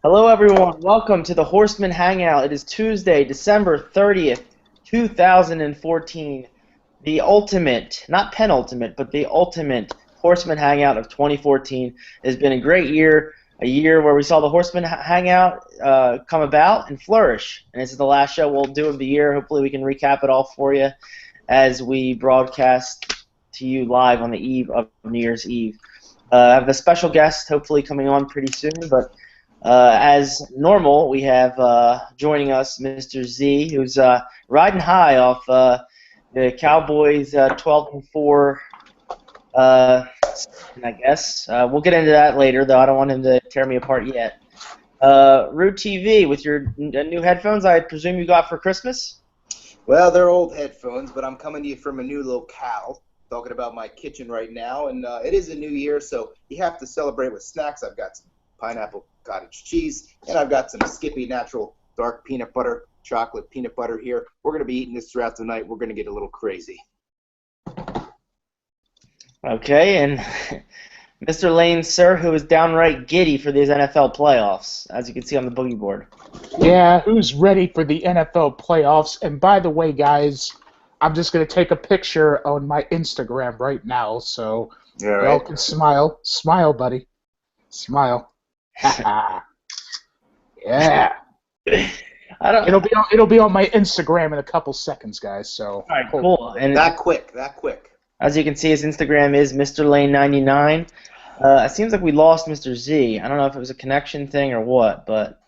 Hello, everyone. Welcome to the Horsemen Hangout. It is Tuesday, December 30th, 2014. The ultimate, not penultimate, but the ultimate Horsemen Hangout of 2014. It has been a great year, a year where we saw the Horsemen Hangout come about and flourish. And this is the last show we'll do of the year. Hopefully we can recap it all for you as we broadcast to you live on the eve of New Year's Eve. I have a special guest hopefully coming on pretty soon, but as normal, we have joining us Mr. Z, who's riding high off the Cowboys 12-4. I guess we'll get into that later, though. I don't want him to tear me apart yet. Root TV with your new headphones, I presume you got for Christmas. Well, they're old headphones, but I'm coming to you from a new locale. Talking about my kitchen right now, and it is a new year, so you have to celebrate with snacks. I've got some pineapple cottage cheese, and I've got some Skippy natural dark peanut butter, chocolate peanut butter here. We're going to be eating this throughout the night. We're going to get a little crazy. Okay, and Mr. Lane, sir, who is downright giddy for these NFL playoffs, as you can see on the boogie board. Yeah, who's ready for the NFL playoffs? And by the way, guys, I'm just going to take a picture on my Instagram right now, so y'all can smile. Smile, buddy. Smile. Yeah. It'll be on my Instagram in a couple seconds, guys. So. All right, cool. And that quick. As you can see, his Instagram is Mr. Lane99. It seems like we lost Mr. Z. I don't know if it was a connection thing or what, but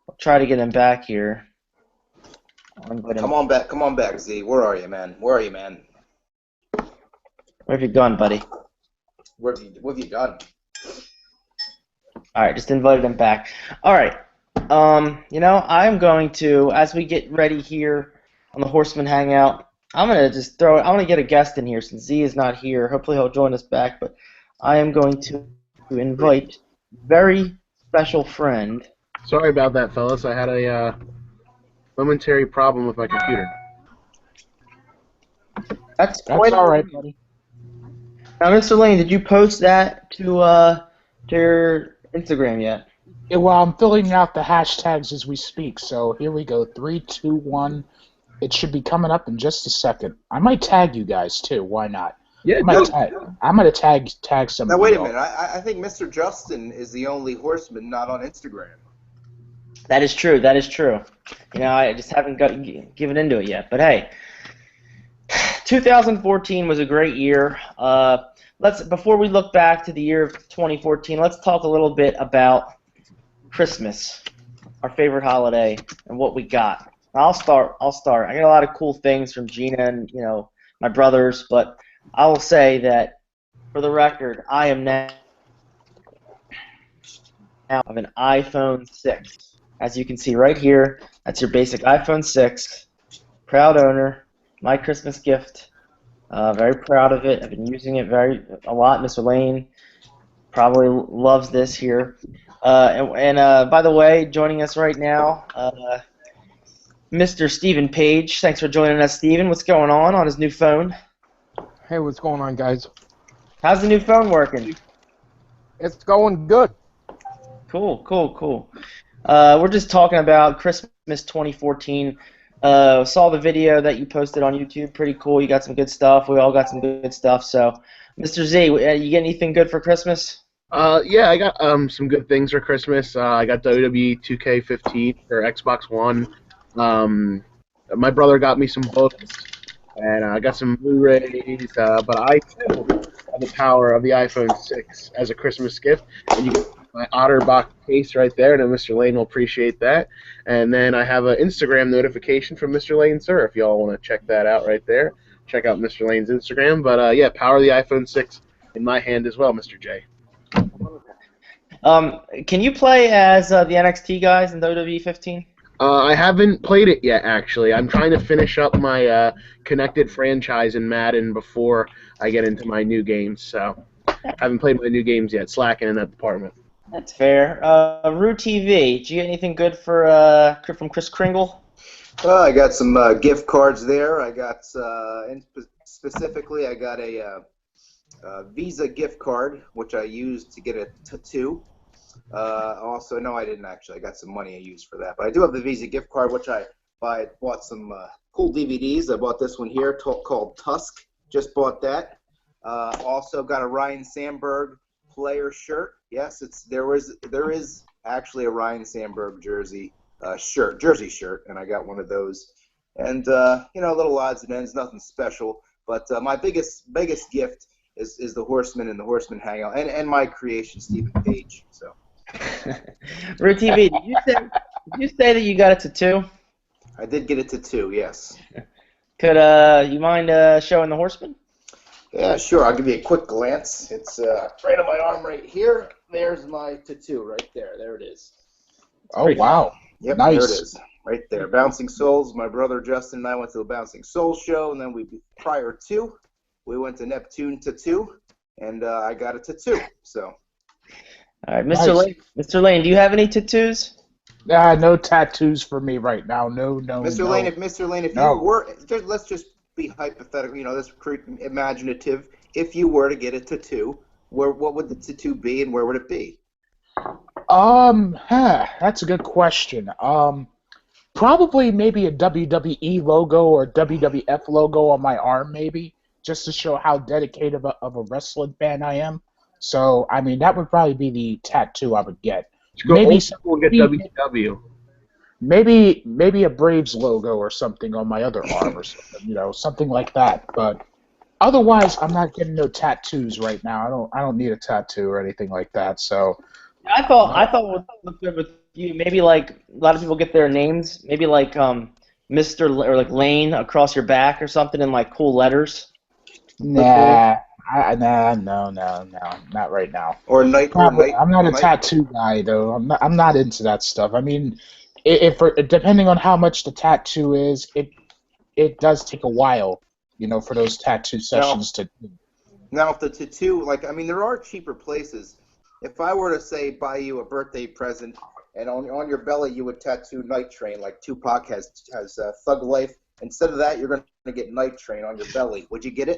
I'll try to get him back here. Come on back, Z. Where are you, man? Where have you gone, buddy? What have you done? All right, just invited him back. All right. I'm going to, as we get ready here on the Horseman Hangout, I'm going to I want to get a guest in here since Z is not here. Hopefully he'll join us back, but I am going to invite a very special friend. Sorry about that, fellas. I had a momentary problem with my computer. That's all right, buddy. Now, Mr. Lane, did you post that to your Instagram yet? Yeah, well, I'm filling out the hashtags as we speak, so here we go. 3, 2, 1. It should be coming up in just a second. I might tag you guys, too. Why not? Yeah, I'm going to tag some Now, of wait you a minute. I think Mr. Justin is the only horseman not on Instagram. That is true. I just haven't given into it yet. But hey, 2014 was a great year. Before we look back to the year of 2014, let's talk a little bit about Christmas, our favorite holiday, and what we got. I'll start. I got a lot of cool things from Gina and my brothers, but I will say that for the record, I am now of an iPhone 6. As you can see right here, that's your basic iPhone 6. Proud owner. My Christmas gift. Very proud of it. I've been using it a lot. Mr. Lane probably loves this here. By the way, joining us right now, Mr. Stephen Page. Thanks for joining us, Stephen. What's going on his new phone? Hey, what's going on, guys? How's the new phone working? It's going good. Cool. We're just talking about Christmas 2014. Saw the video that you posted on YouTube. Pretty cool. You got some good stuff. We all got some good stuff. So, Mr. Z, you get anything good for Christmas? Yeah, I got some good things for Christmas. I got WWE 2K15 for Xbox One. My brother got me some books, and I got some Blu-rays. But I too have the power of the iPhone 6 as a Christmas gift, and you get my OtterBox case right there, and Mr. Lane will appreciate that. And then I have an Instagram notification from Mr. Lane, sir, if y'all want to check that out right there. Check out Mr. Lane's Instagram. But yeah, power of the iPhone 6 in my hand as well, Mr. J. Can you play as the NXT guys in WWE 15? I haven't played it yet, actually. I'm trying to finish up my connected franchise in Madden before I get into my new games. So I haven't played my new games yet. Slacking in that department. That's fair. Rue TV, did you get anything good from Chris Kringle? I got some gift cards there. I got specifically, I got a Visa gift card, which I used to get a tattoo. Also, no, I didn't actually. I got some money I used for that. But I do have the Visa gift card, which I bought some cool DVDs. I bought this one here called Tusk. Just bought that. Also got a Ryan Sandberg player shirt. Yes, there is actually a Ryan Sandberg jersey shirt, and I got one of those. And little odds and ends, nothing special. But my biggest gift is the Horsemen and the Horsemen Hangout, and my creation, Stephen Page. So, Root TV, did you say that you got a tattoo? I did get a tattoo, yes. Could you mind showing the Horsemen? Yeah, sure. I'll give you a quick glance. It's right on my arm right here. There's my tattoo right there. There it is. Oh, wow. Yep, nice. There it is. Right there. Bouncing Souls. My brother Justin and I went to the Bouncing Souls show, and then prior to, we went to Neptune Tattoo, and I got a tattoo. So. All right, Mr. Lane, do you have any tattoos? No tattoos for me right now. No. Mr. Lane, if you were, let's just be hypothetical. Let's create imaginative. If you were to get a tattoo, what would the tattoo be, and where would it be? That's a good question. Probably maybe a WWE logo or WWF logo on my arm, maybe, just to show how dedicated of a wrestling fan I am. So, I mean, that would probably be the tattoo I would get. Maybe we'll get WCW. Maybe a Braves logo or something on my other arm or something, something like that. But otherwise, I'm not getting no tattoos right now. I don't need a tattoo or anything like that. So, I thought what would look good with you, maybe like a lot of people get their names, maybe like Mr. or like Lane across your back or something in like cool letters. No, not right now. Or night. I'm not a tattoo guy though. I'm not into that stuff. I mean, if depending on how much the tattoo is, it does take a while, for those tattoo sessions to do. Now, if the tattoo, there are cheaper places. If I were to say buy you a birthday present, and on your belly you would tattoo Night Train like Tupac has Thug Life, instead of that you're going to get Night Train on your belly. Would you get it?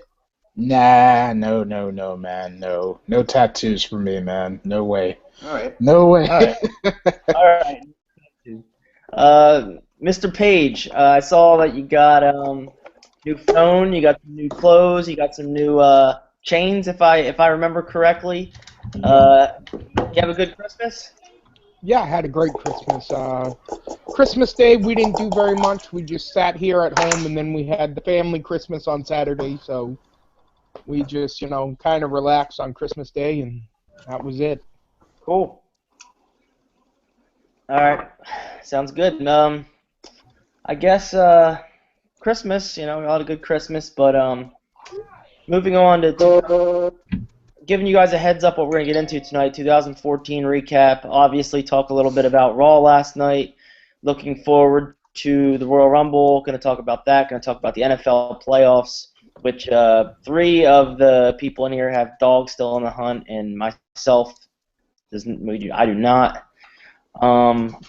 Nah, no, man, no tattoos for me, man. No way. All right. No way. All right. Mr. Page, I saw that you got new phone, you got some new clothes, you got some new chains, if I remember correctly. You have a good Christmas? Yeah, I had a great Christmas. Christmas Day, we didn't do very much. We just sat here at home, and then we had the family Christmas on Saturday, so we just, kind of relaxed on Christmas Day, and that was it. Cool. All right. Sounds good. I guess Christmas, we had a good Christmas, but moving on to giving you guys a heads up what we're going to get into tonight, 2014 recap, obviously talk a little bit about Raw last night, looking forward to the Royal Rumble, going to talk about that, going to talk about the NFL playoffs, which 3 of the people in here have dogs still in the hunt, and myself, I do not.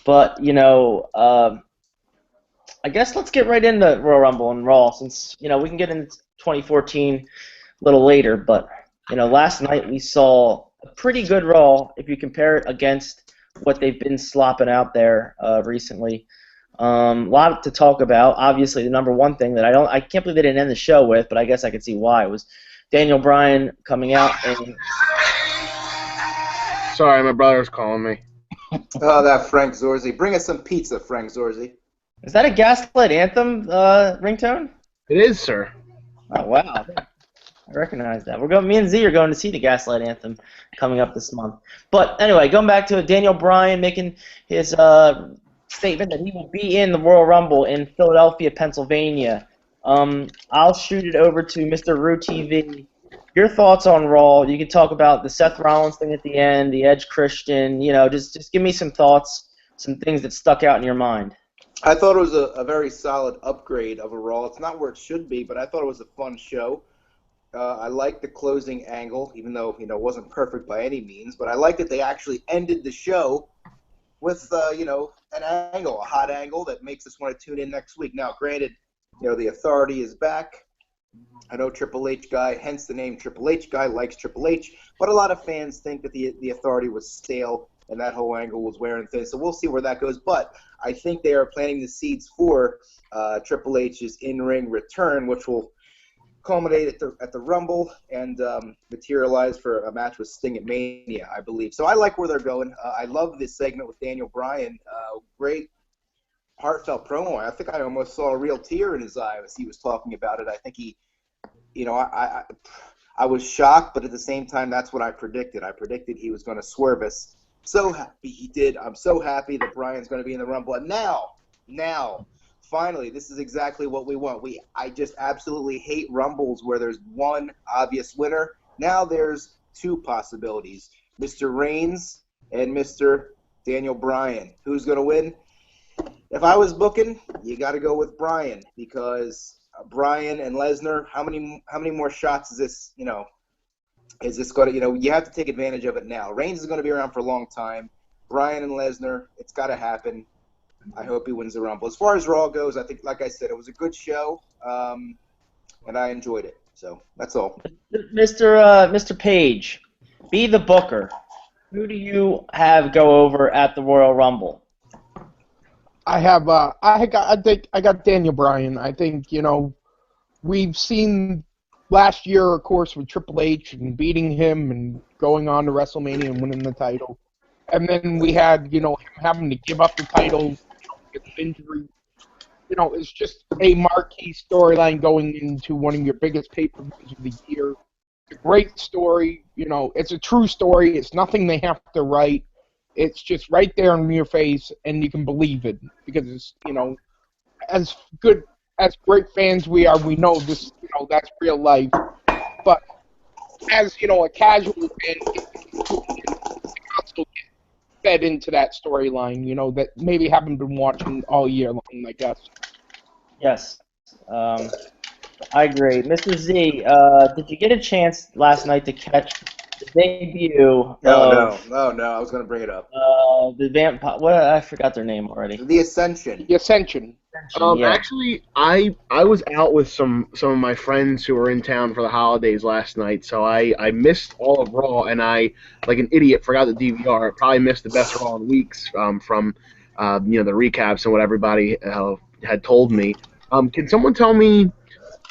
But, I guess let's get right into Royal Rumble and Raw, since, we can get into 2014 a little later, but last night we saw a pretty good Raw if you compare it against what they've been slopping out there recently. A lot to talk about. Obviously, the number one thing that I can't believe they didn't end the show with, but I guess I could see why, was Daniel Bryan coming out and. Sorry, my brother's calling me. Oh, that Frank Zorzi. Bring us some pizza, Frank Zorzi. Is that a Gaslight Anthem ringtone? It is, sir. Oh, wow. I recognize that. Me and Z are going to see the Gaslight Anthem coming up this month. But anyway, going back to it, Daniel Bryan making his statement that he will be in the Royal Rumble in Philadelphia, Pennsylvania. I'll shoot it over to Mr. Roo TV. Your thoughts on Raw? You can talk about the Seth Rollins thing at the end, the Edge Christian. Just give me some thoughts, some things that stuck out in your mind. I thought it was a very solid upgrade of a Raw. It's not where it should be, but I thought it was a fun show. I liked the closing angle, even though it wasn't perfect by any means. But I liked that they actually ended the show with an angle, a hot angle that makes us want to tune in next week. Now, granted, the Authority is back. I know Triple H guy, hence the name Triple H guy, likes Triple H, but a lot of fans think that the Authority was stale and that whole angle was wearing thin. So we'll see where that goes. But I think they are planting the seeds for Triple H's in-ring return, which will culminate at the Rumble and materialize for a match with Sting at Mania, I believe. So I like where they're going. I love this segment with Daniel Bryan. Great heartfelt promo. I think I almost saw a real tear in his eye as he was talking about it. I think he, I was shocked, but at the same time, that's what I predicted. I predicted he was going to swerve us. So happy he did. I'm so happy that Bryan's going to be in the Rumble. And now, finally, this is exactly what we want. I just absolutely hate Rumbles where there's one obvious winner. Now there's two possibilities, Mr. Reigns and Mr. Daniel Bryan. Who's going to win? If I was booking, you got to go with Bryan because Bryan and Lesnar, how many more shots is this, is this going to, you have to take advantage of it now. Reigns is going to be around for a long time. Bryan and Lesnar, it's got to happen. I hope he wins the Rumble. As far as Raw goes, I think, like I said, it was a good show, and I enjoyed it. So that's all. Mr. Page, be the booker. Who do you have go over at the Royal Rumble? I got Daniel Bryan. I think, we've seen last year, of course, with Triple H and beating him and going on to WrestleMania and winning the title. And then we had, him having to give up the title because of injury. It's just a marquee storyline going into one of your biggest pay-per-views of the year. It's a great story. It's a true story. It's nothing they have to write. It's just right there in your face, and you can believe it because it's, as great fans we are, we know this, that's real life. But as, a casual fan, you also get fed into that storyline, that maybe haven't been watching all year long, I guess. Yes, I agree. Mr. Z, did you get a chance last night to catch the debut No, I was going to bring it up. I forgot their name already. The Ascension. The Ascension. Yeah. Actually, I was out with some of my friends who were in town for the holidays last night, so I missed all of Raw, and I, like an idiot, forgot the DVR. I probably missed the best Raw in weeks from the recaps and what everybody had told me. Can someone tell me,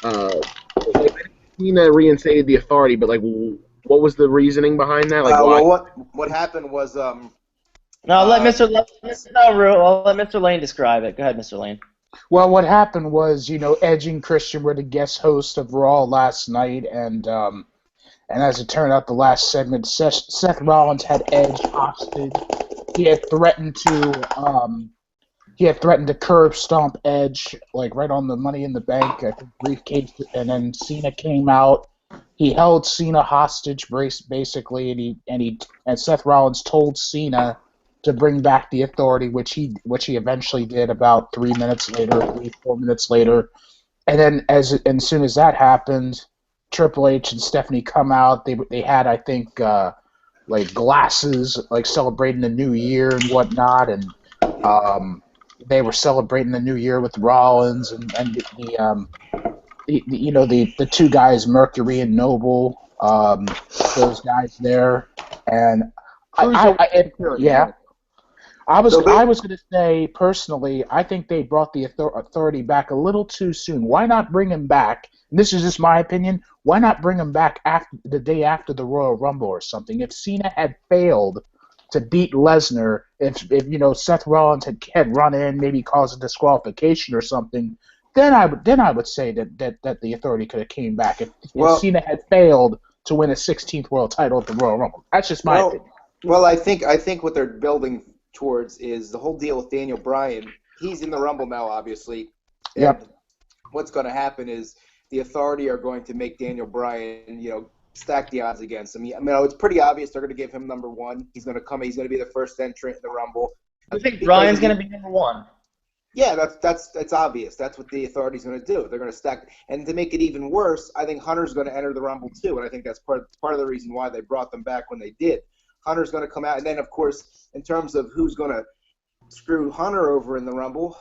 Cena reinstated the Authority, but what was the reasoning behind that? Why? Well, what happened was No, I'll let Mr. Lane describe it. Go ahead, Mr. Lane. Well, what happened was, Edge and Christian were the guest host of Raw last night, and as it turned out, the last segment, Seth Rollins had Edge hostage. He had threatened to curb stomp Edge, right on the Money in the Bank briefcase, and then Cena came out. He held Cena hostage, basically, and Seth Rollins told Cena to bring back the Authority, which he eventually did about 4 minutes later. And then as soon as that happened, Triple H and Stephanie come out. They had, I think, glasses, celebrating the New Year and whatnot, and they were celebrating the New Year with Rollins and the two guys, Mercury and Noble, those guys there, and I was going to say, personally, I think they brought the Authority back a little too soon. Why not bring him back? And this is just my opinion. Why not bring him back the day after the Royal Rumble or something? If Cena had failed to beat Lesnar, if Seth Rollins had run in, maybe caused a disqualification or something, then I would say that the Authority could have came back. If Cena had failed to win a 16th world title at the Royal Rumble. That's just my opinion. Well, I think what they're building towards is the whole deal with Daniel Bryan. He's in the Rumble now, obviously. Yep. What's going to happen is the Authority are going to make Daniel Bryan, stack the odds against him. It's pretty obvious they're going to give him number one. He's going to come. He's going to be the first entrant in the Rumble. You think Bryan's going to be number one? Yeah, that's obvious. That's what the Authority's going to do. They're going to stack. And to make it even worse, I think Hunter's going to enter the Rumble too, and I think that's part of the reason why they brought them back when they did. Hunter's going to come out, and then, of course, in terms of who's going to screw Hunter over in the Rumble,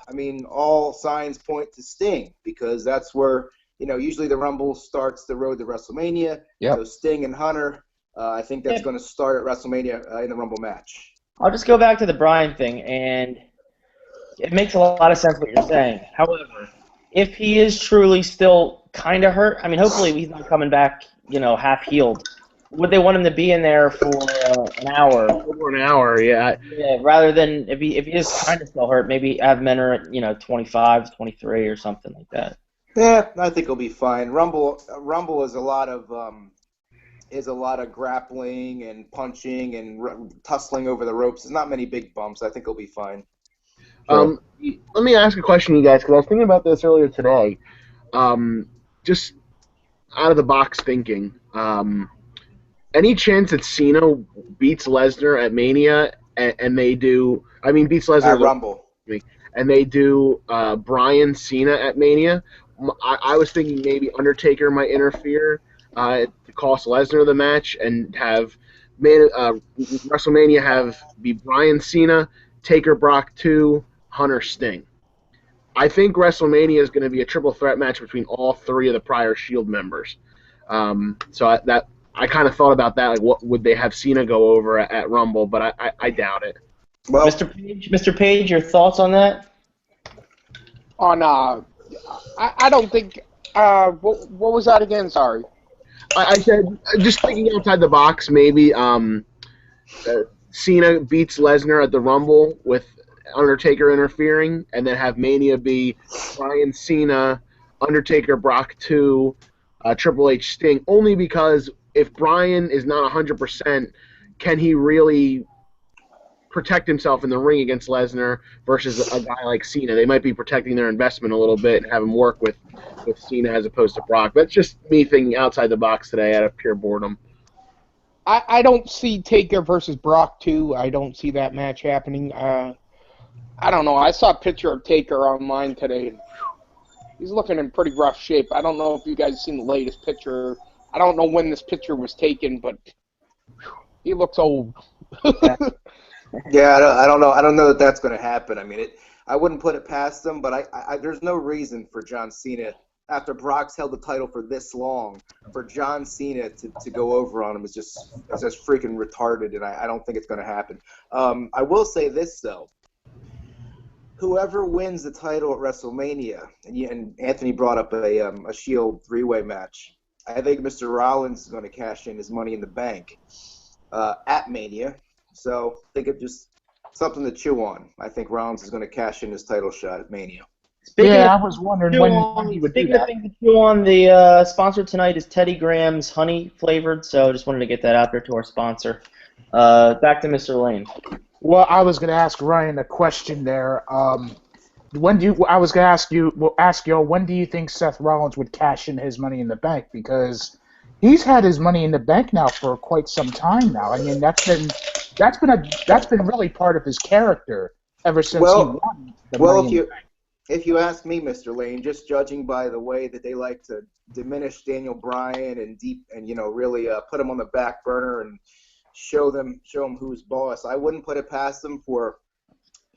all signs point to Sting, because that's where usually the Rumble starts the road to WrestleMania. Yep. So Sting and Hunter, I think that's going to start at WrestleMania in the Rumble match. I'll just go back to the Bryan thing, and it makes a lot of sense what you're saying. However, if he is truly still kind of hurt, I mean, hopefully he's not coming back, half healed. Would they want him to be in there for an hour? Over an hour, yeah. Yeah, rather than if he is kind of still hurt, maybe have Menor at 25, 23 or something like that. Yeah, I think he'll be fine. Rumble is a lot of grappling and punching and tussling over the ropes. There's not many big bumps. I think he'll be fine. Let me ask a question, you guys, because I was thinking about this earlier today. Just out of the box thinking. Any chance that Cena beats Lesnar at Mania and they do? I mean, beats Lesnar at Rumble, and they do Bryan Cena at Mania. I was thinking maybe Undertaker might interfere to cost Lesnar the match and have WrestleMania be Bryan Cena, Taker Brock 2, Hunter Sting. I think WrestleMania is going to be a triple threat match between all three of the prior Shield members. I kind of thought about that, like what would they have Cena go over at Rumble, but I doubt it. Well, Mr. Page, your thoughts on that? I don't think. What was that again? Sorry. I said just thinking outside the box. Maybe Cena beats Lesnar at the Rumble with Undertaker interfering, and then have Mania be Bryan Cena, Undertaker Brock 2, Triple H Sting. Only because if Bryan is not 100%, can he really protect himself in the ring against Lesnar versus a guy like Cena? They might be protecting their investment a little bit and have him work with Cena as opposed to Brock. That's just me thinking outside the box today out of pure boredom. I don't see Taker versus Brock 2. I don't see that match happening. I don't know. I saw a picture of Taker online today. He's looking in pretty rough shape. I don't know if you guys seen the latest picture. I don't know when this picture was taken, but he looks old. Yeah, I don't know. I don't know that that's going to happen. I mean, I wouldn't put it past them, but there's no reason for John Cena, after Brock's held the title for this long, for John Cena to go over on him is just freaking retarded, and I don't think it's going to happen. I will say this, though. Whoever wins the title at WrestleMania, and Anthony brought up a Shield three-way match, I think Mr. Rollins is going to cash in his Money in the Bank at Mania. So I think it's just something to chew on. I think Rollins is going to cash in his title shot at Mania. I was wondering when he would do that. Speaking of things to chew on, the sponsor tonight is Teddy Graham's Honey Flavored, so just wanted to get that out there to our sponsor. Back to Mr. Lane. Well, I was going to ask Ryan a question there. When do you think Seth Rollins would cash in his Money in the Bank? Because he's had his Money in the Bank now for quite some time now. I mean, that's been really part of his character ever since he won the Money in the Bank. If you ask me, Mr. Lane, just judging by the way that they like to diminish Daniel Bryan and really put him on the back burner and show him who's boss, I wouldn't put it past them for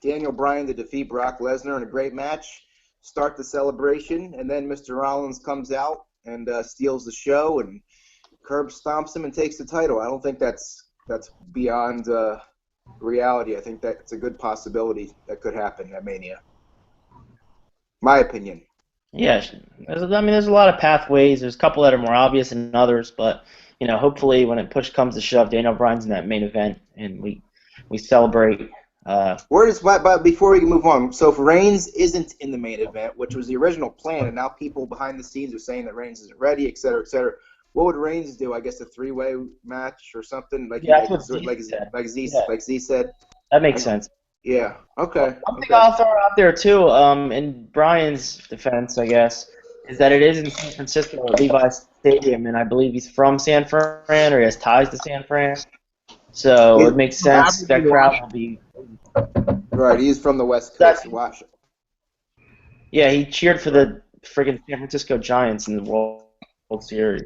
Daniel Bryan to defeat Brock Lesnar in a great match, start the celebration, and then Mr. Rollins comes out and steals the show and curb stomps him and takes the title. I don't think that's beyond reality. I think that's a good possibility that could happen at Mania. My opinion. Yeah, there's a lot of pathways. There's a couple that are more obvious than others, but hopefully when push comes to shove, Daniel Bryan's in that main event and we celebrate. But before we can move on, so if Reigns isn't in the main event, which was the original plan, and now people behind the scenes are saying that Reigns isn't ready, et cetera, what would Reigns do? I guess a three-way match or something? Like Z said. That makes sense. Yeah. Okay. One thing I'll throw out there too, in Bryan's defense, I guess, is that it is in San Francisco at Levi's Stadium, and I believe he's from San Fran, or he has ties to San Fran. So it makes sense that crowd will be. Right, he's from the West Coast. Watch. Yeah, he cheered for the friggin' San Francisco Giants in the World Series.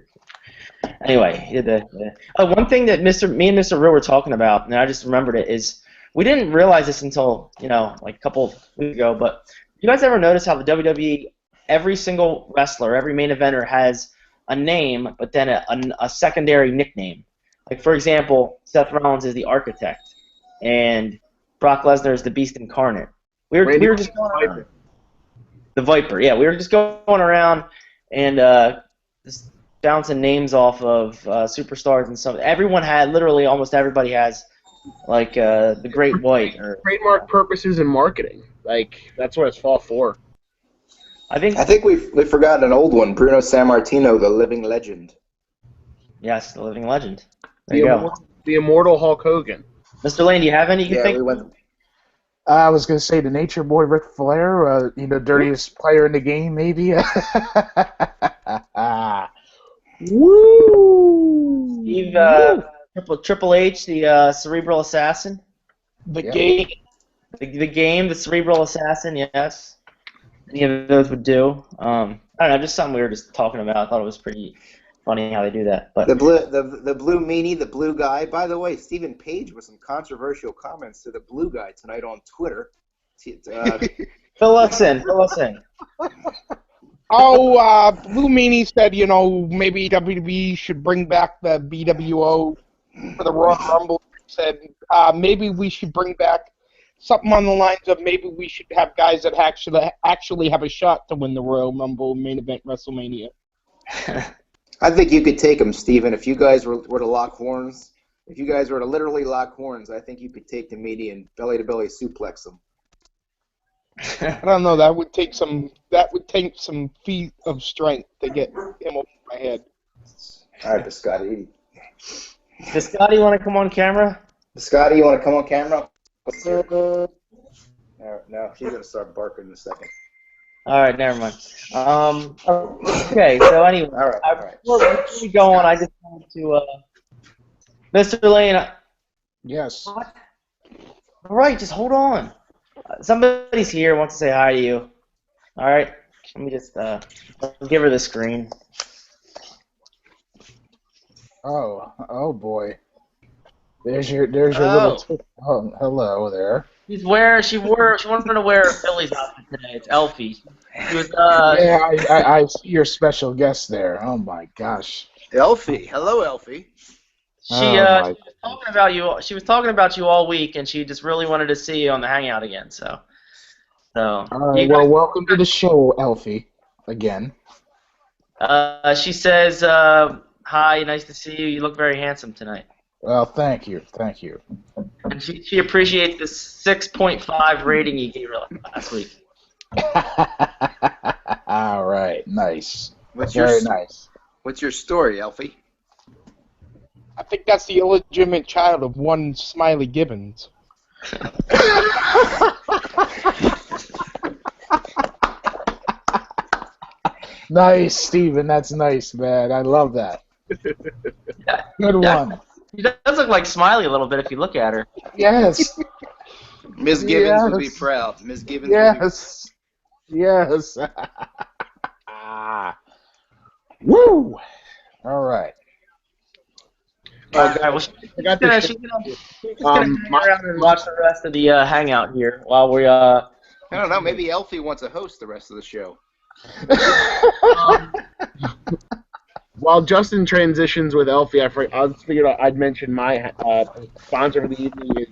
Anyway, he did that. One thing that me and Mr. Real were talking about, and I just remembered it, is we didn't realize this until like a couple weeks ago. But you guys ever notice how the WWE every single wrestler, every main eventer has a name, but then a secondary nickname. Like, for example, Seth Rollins is the Architect, and Brock Lesnar is the Beast Incarnate. We were just going around. The Viper, yeah. We were just going around and just bouncing names off of superstars and stuff. Everyone had, literally almost everybody has, like the Great White. Or trademark purposes and marketing. Like, that's what it's all for. I think we've forgotten an old one, Bruno Sammartino, the living legend. Yes, the living legend. There you go. The immortal Hulk Hogan. Mr. Lane, do you have any you think? We went. I was going to say the Nature Boy Ric Flair, dirtiest player in the game, maybe. Woo! Steve, Triple H, the Cerebral Assassin. The game. The game, the Cerebral Assassin, yes. Any of those would do. I don't know, just something we were just talking about. I thought it was pretty funny how they do that. But the blue meanie, the blue guy. By the way, Stephen Page with some controversial comments to the blue guy tonight on Twitter. Fill us in. Oh, Blue Meanie said, maybe WWE should bring back the BWO for the Royal Rumble. He said maybe we should bring back something on the lines of maybe we should have guys that actually have a shot to win the Royal Rumble main event WrestleMania. I think you could take them, Steven. If you guys were to lock horns, if you guys were to literally lock horns, I think you could take the media and belly-to-belly suplex them. I don't know. That would take some feat of strength to get him over my head. All right, Biscotti. Does Scotty want to come on camera? Biscotti, you want to come on camera? No, he's gonna start barking in a second. All right, never mind. Okay, so anyway, all right. Before we go on, I just wanted to, Mr. Lane. Yes. What? All right, just hold on. Somebody's here, wants to say hi to you. All right, let me just give her the screen. Oh boy. There's your little. Oh, hello there. She wanted to wear a Phillies outfit today. It's Elfie. She was, yeah, I see your special guest there. Oh my gosh. Elfie, hello, Elfie. She was talking about you. She was talking about you all week, and she just really wanted to see you on the Hangout again. So. All right. Well, welcome to the show, Elfie. Again. She says, "Hi, nice to see you. You look very handsome tonight." Well, thank you. And she appreciates the 6.5 rating you gave her last week. All right, nice. Very nice. What's your story, Elfie? I think that's the illegitimate child of one Smiley Gibbons. Nice, Steven. That's nice, man. I love that. Yeah. Good one. She does look like Smiley a little bit if you look at her. Yes. Ms. Gibbons would be proud. Ms. Gibbons Yes. Yes. Woo! All right. Okay, well, she's gonna hang around and watch the rest of the Hangout here while we I don't know. Maybe Elfie wants to host the rest of the show. While Justin transitions with Elfie, I figured I'd mention my sponsor for the evening is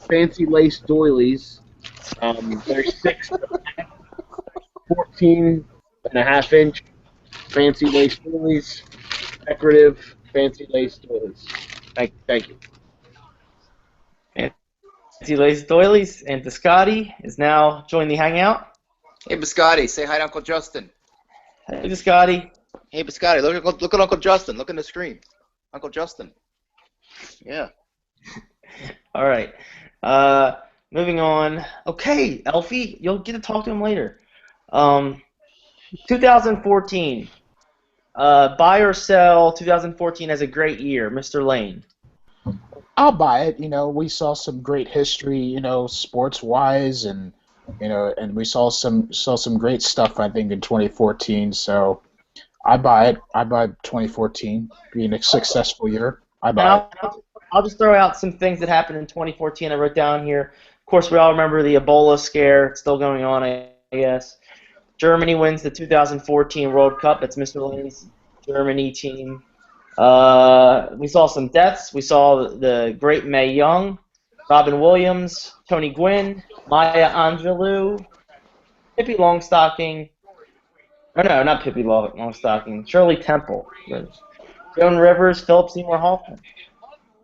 Fancy Lace Doilies. They're 14.5-inch fancy lace doilies, decorative fancy lace doilies. Thank you. Fancy Lace Doilies, and Biscotti is now joining the Hangout. Hey, Biscotti, say hi to Uncle Justin. Hey, Biscotti. Hey, Biscotti, look at Uncle Justin. Look in the screen. Uncle Justin. Yeah. All right. Moving on. Okay, Elfie, you'll get to talk to him later. 2014. Buy or sell 2014 as a great year, Mr. Lane. I'll buy it. We saw some great history, sports-wise, and and we saw some great stuff, I think, in 2014. So I buy it. I buy 2014 being a successful year. I buy it. I'll just throw out some things that happened in 2014 I wrote down here. Of course, we all remember the Ebola scare. It's still going on, I guess. Germany wins the 2014 World Cup. That's Mr. Lane's Germany team. We saw some deaths. We saw the great Mae Young, Robin Williams, Tony Gwynn, Maya Angelou, Pippi Longstocking. Oh, no, not Pippi Longstocking. Shirley Temple. Joan Rivers, Philip Seymour Hoffman.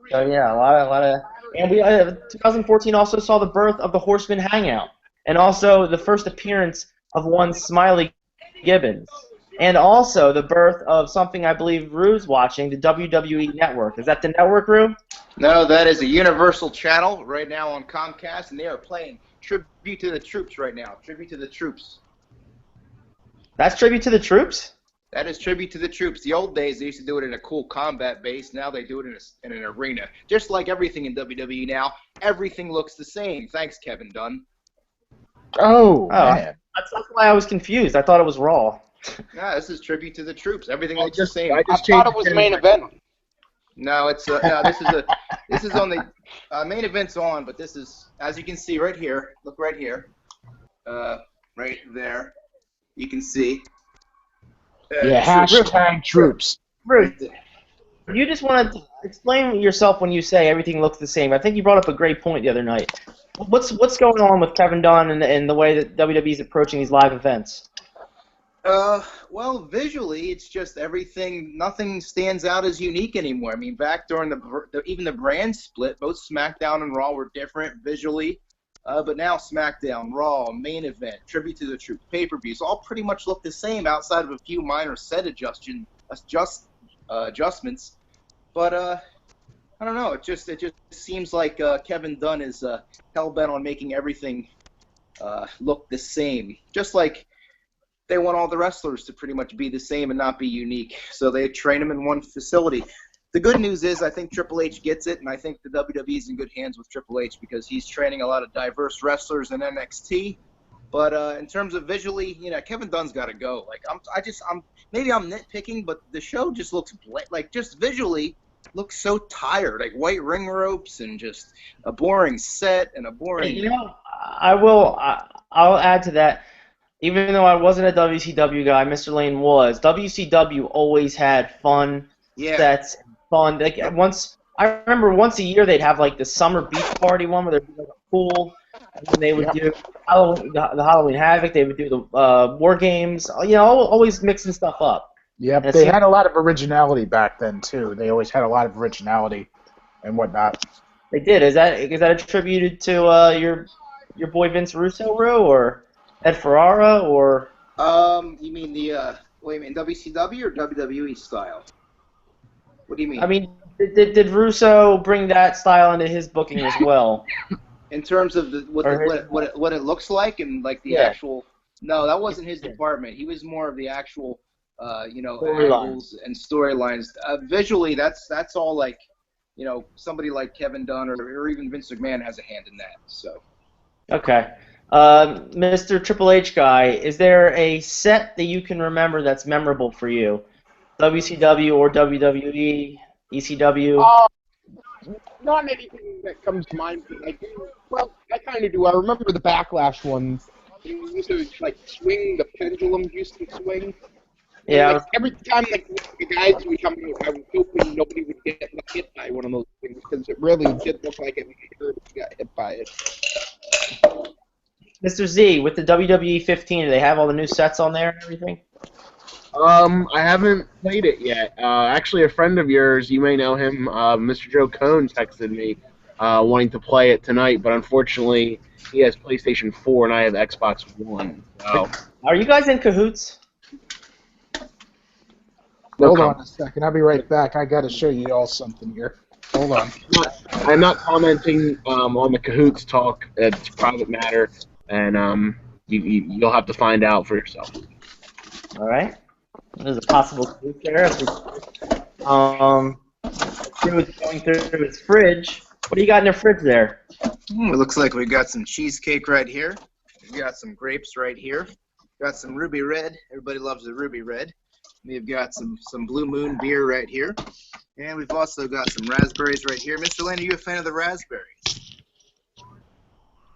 So yeah, a lot of, and we 2014 also saw the birth of the Horsemen Hangout, and also the first appearance of one Smiley Gibbons, and also the birth of something I believe Rue's watching, the WWE Network. Is that the network, Rue? No, that is a Universal channel right now on Comcast, and they are playing Tribute to the Troops right now. Tribute to the Troops. That's Tribute to the Troops? That is Tribute to the Troops. The old days, they used to do it in a cool combat base. Now they do it in an arena. Just like everything in WWE now, everything looks the same. Thanks, Kevin Dunn. Oh, man. That's why I was confused. I thought it was Raw. No, this is Tribute to the Troops. Everything looks the same. I thought it was main event. No, it's no. This is on the main event's on, but this is, as you can see right here. Look right here, right there. You can see. Yeah, hashtag troops. Ruth, you just want to explain yourself when you say everything looks the same. I think you brought up a great point the other night. What's going on with Kevin Dunn and the way that WWE is approaching these live events? Well, visually, it's just everything. Nothing stands out as unique anymore. I mean, back during even the brand split, both SmackDown and Raw were different visually. But now SmackDown, Raw, main event, Tribute to the Troops, pay-per-views, all pretty much look the same outside of a few minor set adjustments. But I don't know. It just seems like Kevin Dunn is hell-bent on making everything look the same. Just like they want all the wrestlers to pretty much be the same and not be unique. So they train them in one facility. The good news is I think Triple H gets it, and I think the WWE is in good hands with Triple H because he's training a lot of diverse wrestlers in NXT. But in terms of visually, Kevin Dunn's got to go. Like maybe I'm nitpicking, but the show just looks just visually looks so tired. Like white ring ropes and just a boring set and a boring. I'll add to that. Even though I wasn't a WCW guy, Mr. Lane was. WCW always had fun sets. Fun. Like I remember once a year they'd have like the summer beach party one where there'd be like a pool, and then they would do the Halloween Havoc. They would do the War Games. Always mixing stuff up. Yep, they had a lot of originality back then too. They always had a lot of originality and whatnot. They did. Is that attributed to your boy Vince Russo, or Ed Ferrara, or? You mean WCW or WWE style? What do you mean? I mean, did Russo bring that style into his booking as well? In terms of what it looks like and like the actual. No, that wasn't his department. He was more of the actual, angles and storylines. Visually, that's all like, somebody like Kevin Dunn or even Vince McMahon has a hand in that. So. Okay. Mr. Triple H guy, is there a set that you can remember that's memorable for you? WCW or WWE, ECW? Not anything that comes to mind. I kind of do. I remember the Backlash one. You used to swing, the pendulum used to swing. Yeah. Every time the guys would come out, I was hoping nobody would get hit by one of those things because it really did look like it hurt if you got hit by it. Mr. Z, with the WWE 15, do they have all the new sets on there and everything? I haven't played it yet. Actually, a friend of yours, you may know him, Mr. Joe Cohn, texted me wanting to play it tonight, but unfortunately, he has PlayStation 4 and I have Xbox One. So. Are you guys in cahoots? Hold on a second. I'll be right back. I got to show you all something here. Hold on. I'm not commenting on the cahoots talk. It's a private matter, and you'll have to find out for yourself. All right. There's a possible clue there. Crew's going through his fridge. What do you got in your fridge there? It looks like we got some cheesecake right here. We got some grapes right here. Got some Ruby Red. Everybody loves the Ruby Red. We've got some Blue Moon beer right here. And we've also got some raspberries right here. Mr. Lane, are you a fan of the raspberries?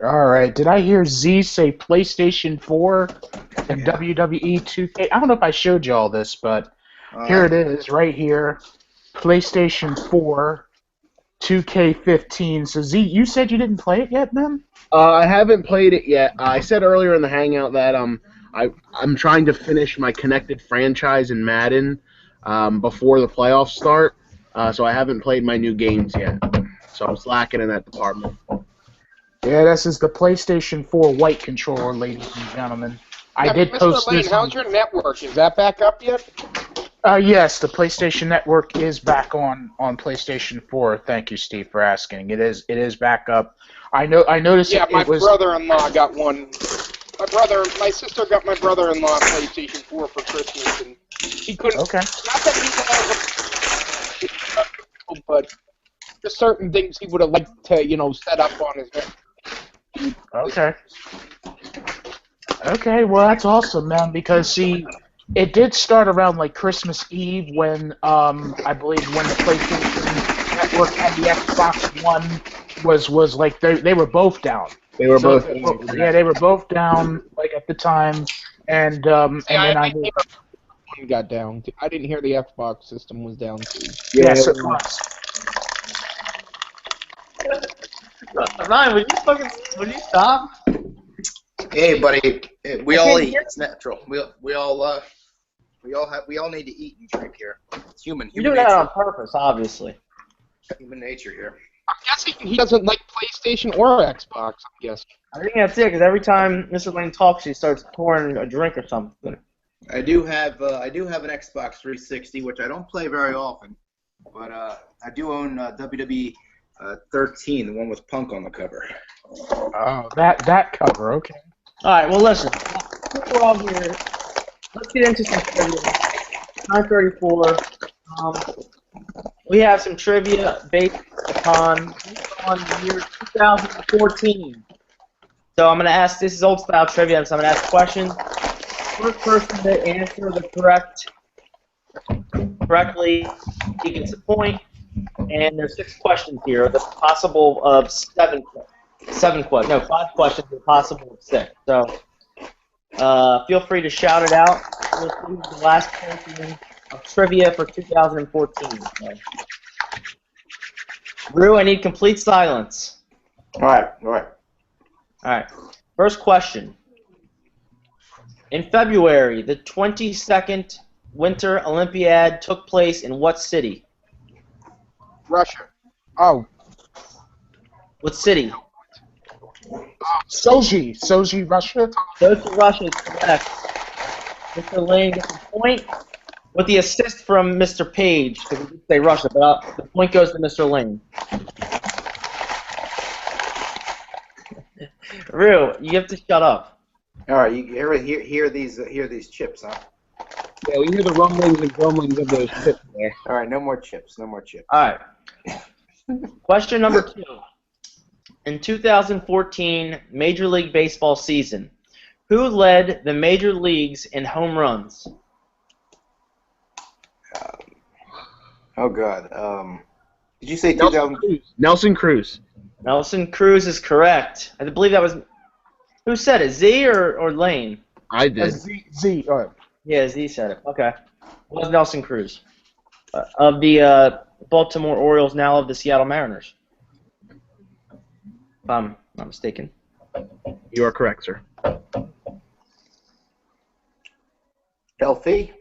All right. Did I hear Z say PlayStation 4? and WWE 2K. I don't know if I showed you all this, but here it is, right here. PlayStation 4, 2K15. So Z, you said you didn't play it yet, man? I haven't played it yet. I said earlier in the Hangout that I'm trying to finish my connected franchise in Madden before the playoffs start. So I haven't played my new games yet. So I'm slacking in that department. Yeah, this is the PlayStation 4 white controller, ladies and gentlemen. I did post Mr. Lane, this. how's your network? Is that back up yet? Yes, the PlayStation Network is back on PlayStation 4. Thank you, Steve, for asking. It is back up. I noticed. Yeah, my it was. brother-in-law got one. My sister got my brother-in-law a PlayStation 4 for Christmas, and he couldn't. Okay. Not that he has but there's certain things he would have liked to, set up on his. Okay. Okay, well that's awesome, man. Because see, it did start around like Christmas Eve when I believe when the PlayStation Network and the Xbox One was like they were both down. They were both. Yeah, they were both down like at the time, and then I knew. One got down. I didn't hear the Xbox system was down too. Yes, it was. Ryan, would you stop? Hey, buddy, we all eat. It's natural. We all need to eat and drink here. It's human. You do that on purpose, obviously. Human nature here. I'm guessing he doesn't like PlayStation or Xbox. I guess. I think that's it, because every time Mr. Lane talks, he starts pouring a drink or something. I do have an Xbox 360, which I don't play very often, but I do own WWE 13, the one with Punk on the cover. Oh, that cover, okay. All right, well, listen. We're all here. Let's get into some trivia. 9:34. We have some trivia based on the year 2014. So I'm going to ask, this is old style trivia, so I'm going to ask questions. First person to answer correctly, he gets a point. And there's 6 questions here. There's possible of 5 questions. There's possible of 6. So feel free to shout it out. We'll see the last question of trivia for 2014. So. Rue, I need complete silence. All right. All right. First question. In February, the 22nd Winter Olympiad took place in what city? Russia. Oh. What city? Sochi, Russia. Sochi, Russia is correct. Mr. Lane gets a point with the assist from Mr. Page, because he did say Russia, but the point goes to Mr. Lane. Rue, you have to shut up. All right, you hear these chips, huh? Yeah, we hear the rumblings and grumblings of those chips there. All right, no more chips. All right. Question number 2. In 2014 Major League Baseball season, who led the major leagues in home runs? Oh, God. Did you say 2000? Nelson Cruz. Nelson Cruz is correct. I believe that was... Who said it, Z or Lane? I did. Z. Yeah, Z said it. Okay. It was Nelson Cruz. Of the Baltimore Orioles, now of the Seattle Mariners. If I'm not mistaken. You are correct, sir. Healthy?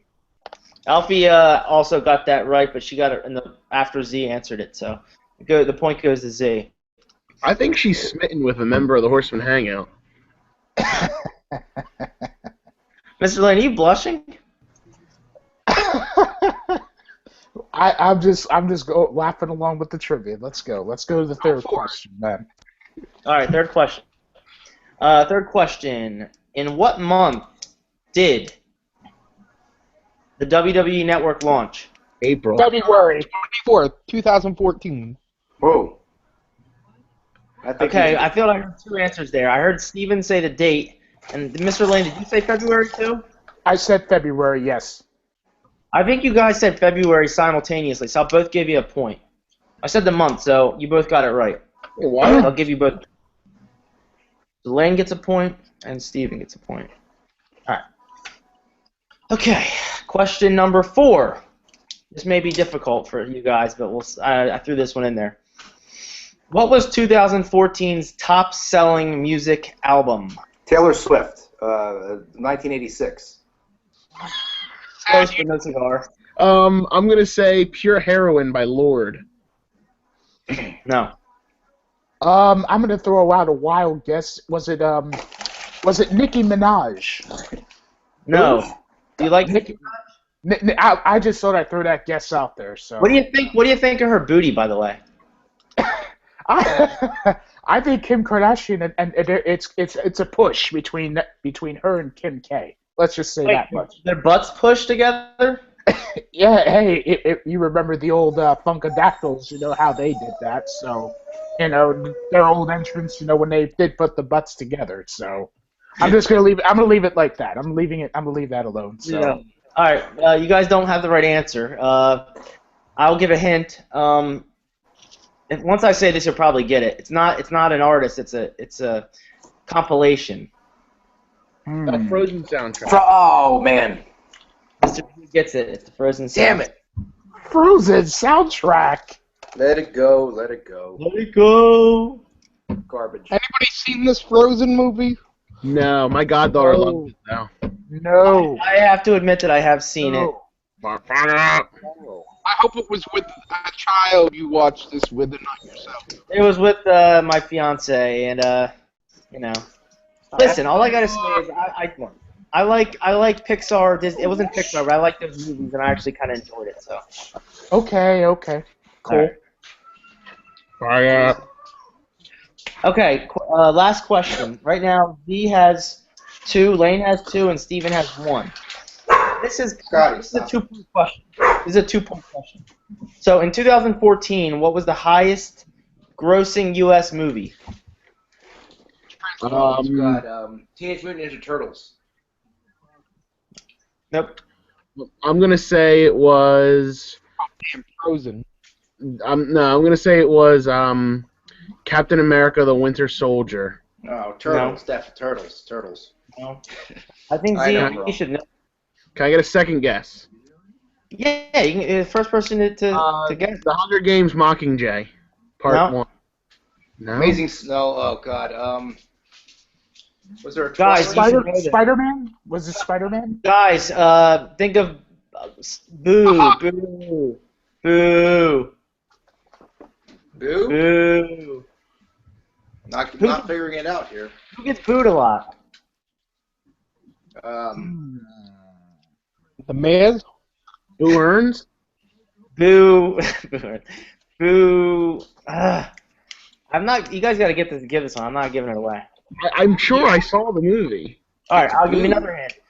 Alfie also got that right, but she got it after Z answered it, so the point goes to Z. I think she's smitten with a member of the Horsemen Hangout. Mr. Lane, are you blushing? I'm just laughing along with the trivia. Let's go to the third question, man. All right, third question. Third question. In what month did the WWE Network launch? April. February 24th, 2014. Whoa. Okay, I feel like I heard 2 answers there. I heard Steven say the date, and Mr. Lane, did you say February too? I said February, yes. I think you guys said February simultaneously, so I'll both give you a point. I said the month, so you both got it right. What? I'll give you both. So Lane gets a point, and Steven gets a point. All right. Okay, question number 4. This may be difficult for you guys, but I threw this one in there. What was 2014's top-selling music album? Taylor Swift, 1986. Close but no cigar. I'm gonna say Pure Heroin by Lorde. No. I'm gonna throw out a wild guess. Was it Nicki Minaj? No. Do you like Nicki? I just thought I'd throw that guess out there. So. What do you think? What do you think of her booty, by the way? I think Kim Kardashian and it's a push between her and Kim K. Let's just say that much. Their butts pushed together? Yeah. Hey, if you remember the old Funkadactyls, you know how they did that. So, you know, their old entrance, you know, when they did put the butts together. So, I'm just gonna leave it. I'm gonna leave it like that. I'm gonna leave that alone. So. Yeah. All right. You guys don't have the right answer. I'll give a hint. Once I say this, you'll probably get it. It's not an artist. It's a compilation. A Frozen soundtrack. Oh man! Mr. P gets it. It's the Frozen. Damn it! Frozen soundtrack. Let it go. Let it go. Let it go. Garbage. Anybody seen this Frozen movie? No, my goddaughter loves it though. No. I have to admit that I have seen it. I hope it was with a child you watched this with and not yourself. It was with my fiance, and you know. Listen, all I gotta say is I like Pixar. It wasn't Pixar, but I like those movies, and I actually kind of enjoyed it. So. Okay. Cool. Right. Okay. Last question. Right now, V has 2, Lane has 2, and Steven has 1. This is a 2-point question. This is a 2-point question. So in 2014, what was the highest grossing U.S. movie? Teenage Mutant Ninja Turtles. Nope. I'm gonna say it was. Damn Frozen. I'm gonna say it was Captain America: The Winter Soldier. Oh, Turtles. Definitely Turtles. No. I think I know, Z, bro. you should know. Can I get a second guess? Yeah, you can, first person to guess. The Hunger Games: Mockingjay, Part 1. No. Amazing Snow. Oh God. Was there a Guys, Spider-Man? Was it Spider-Man? Guys, think of boo. Not figuring it out here. Who gets booed a lot? The Miz? Who earns? Boo. Boo. I'm not. You guys got to give this one. I'm not giving it away. I'm sure I saw the movie. All right, I'll give you another hint.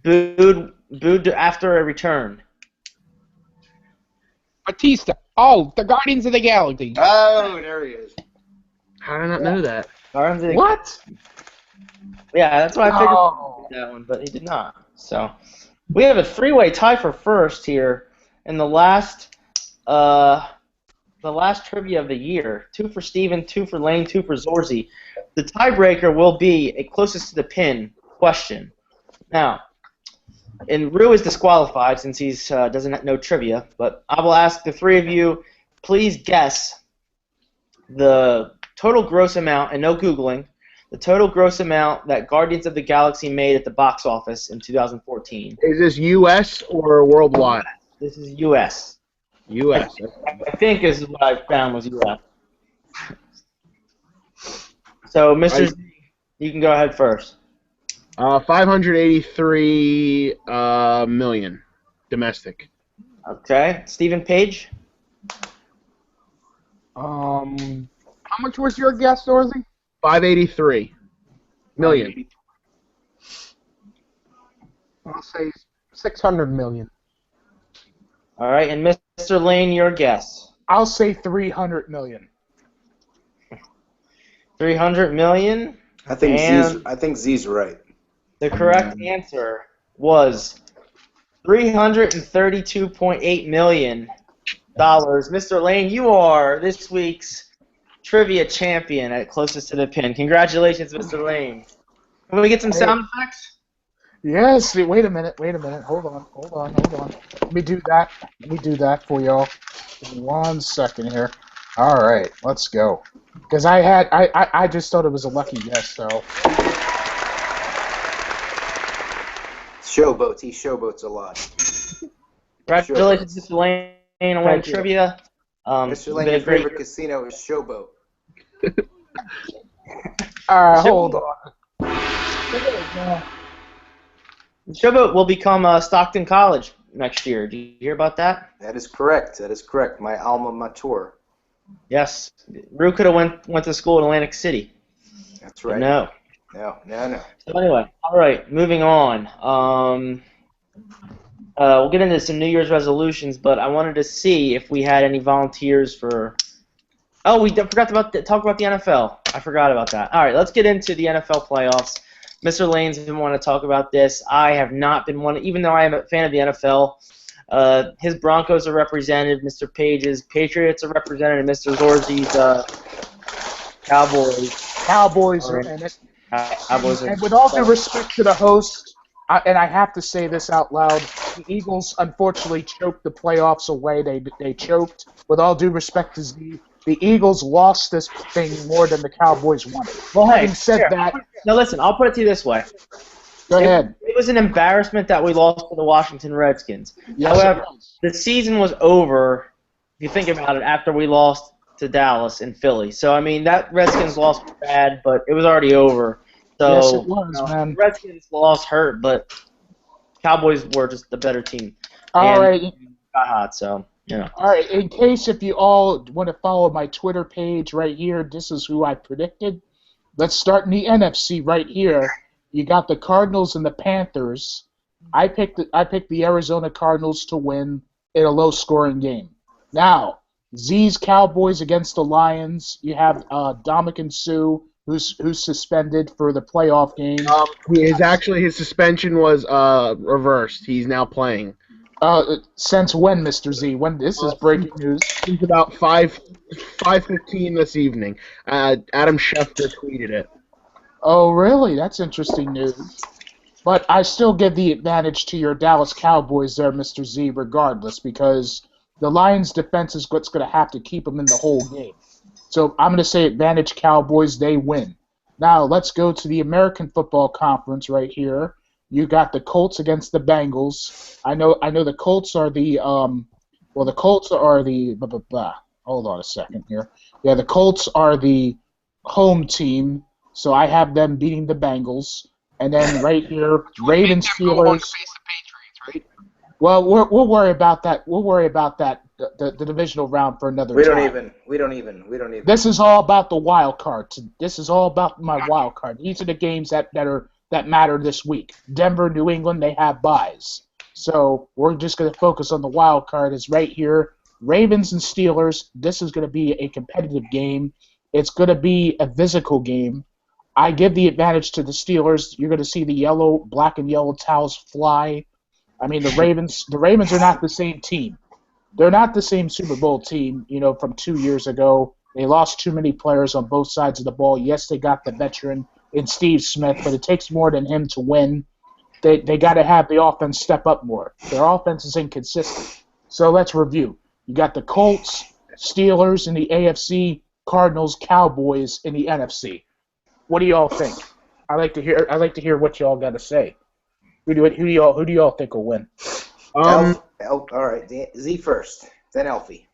Booed after a return. Batista. Oh, the Guardians of the Galaxy. Oh, there he is. How did I not know that? What? Yeah, that's what I figured that one, but he did not. So we have a 3-way tie for first here in the last trivia of the year. 2 for Steven, 2 for Lane, 2 for Zorzi. The tiebreaker will be a closest to the pin question. Now, and Rue is disqualified since he doesn't know trivia, but I will ask the 3 of you, please guess the total gross amount, and no Googling, the total gross amount that Guardians of the Galaxy made at the box office in 2014. Is this U.S. or worldwide? This is U.S. U.S. I think this is what I found was U.S. So, Mr. Z, you can go ahead first. 583 million domestic. Okay. Stephen Page? How much was your guess, Dorsey? 583 million. I'll say 600 million. All right. And Mr. Lane, your guess? I'll say 300 million. 300 million? I think Z's right. The correct answer was $332.8 million. Mr. Lane, you are this week's trivia champion at closest to the pin. Congratulations, Mr. Lane. Can we get some sound effects? Yes. Wait a minute. Hold on. Let me do that for y'all. 1 second here. All right, let's go. Because I just thought it was a lucky guess. So Showboats. He showboats a lot. Congratulations, Mr. Lane, on winning trivia. Mr. Lane, your favorite casino is Showboat. Hold on. Showboat will become Stockton College next year. Do you hear about that? That is correct. My alma mater. Yes. Rue could have went to school in Atlantic City. That's right. No. So anyway, all right, moving on. We'll get into some New Year's resolutions, but I wanted to see if we had any volunteers for. Oh, we forgot to talk about the NFL. I forgot about that. All right, let's get into the NFL playoffs. Mr. Lane's been wanting to talk about this. I have not been one, even though I am a fan of the NFL. His Broncos are represented. Mr. Page's Patriots are represented. And Mr. Zorzi's Cowboys are in it. And with all due respect to the host, and I have to say this out loud, the Eagles unfortunately choked the playoffs away. They choked. With all due respect to Z, the Eagles lost this thing more than the Cowboys won it. Well, having said that, now listen, I'll put it to you this way. Go ahead. It was an embarrassment that we lost to the Washington Redskins. Yes, however, the season was over, if you think about it, after we lost to Dallas and Philly. So, I mean, that Redskins loss was bad, but it was already over. So, yes, it was, man. The Redskins loss hurt, but Cowboys were just the better team. All right. Got hot, so, you know. All right, in case if you all want to follow my Twitter page right here, this is who I predicted. Let's start in the NFC right here. You got the Cardinals and the Panthers. I picked the Arizona Cardinals to win in a low-scoring game. Now, Z's Cowboys against the Lions. You have Dominican Sue, who's suspended for the playoff game. His suspension was reversed. He's now playing. Since when, Mr. Z? When this is breaking news? Since about 5:15 this evening. Adam Schefter tweeted it. Oh, really? That's interesting news. But I still give the advantage to your Dallas Cowboys there, Mr. Z, regardless, because the Lions' defense is what's going to have to keep them in the whole game. So I'm going to say advantage Cowboys, they win. Now let's go to the American Football Conference right here. You got the Colts against the Bengals. I know the Colts are the hold on a second here. Yeah, the Colts are the home team. So I have them beating the Bengals, and then right here, Ravens Steelers. Well, we'll worry about that. We'll worry about that the divisional round for another time. We don't even. This is all about the wild card. This is all about my wild card. These are the games that matter this week. Denver, New England, they have byes. So we're just going to focus on the wild card. It's right here. Ravens and Steelers. This is going to be a competitive game. It's going to be a physical game. I give the advantage to the Steelers. You're going to see the black and yellow towels fly. I mean, the Ravens are not the same team. They're not the same Super Bowl team, from 2 years ago. They lost too many players on both sides of the ball. Yes, they got the veteran in Steve Smith, but it takes more than him to win. They got to have the offense step up more. Their offense is inconsistent. So let's review. You got the Colts, Steelers in the AFC, Cardinals, Cowboys in the NFC. What do y'all think? I like to hear what y'all got to say. Who do y'all think will win? All right, Z first, then Elfie.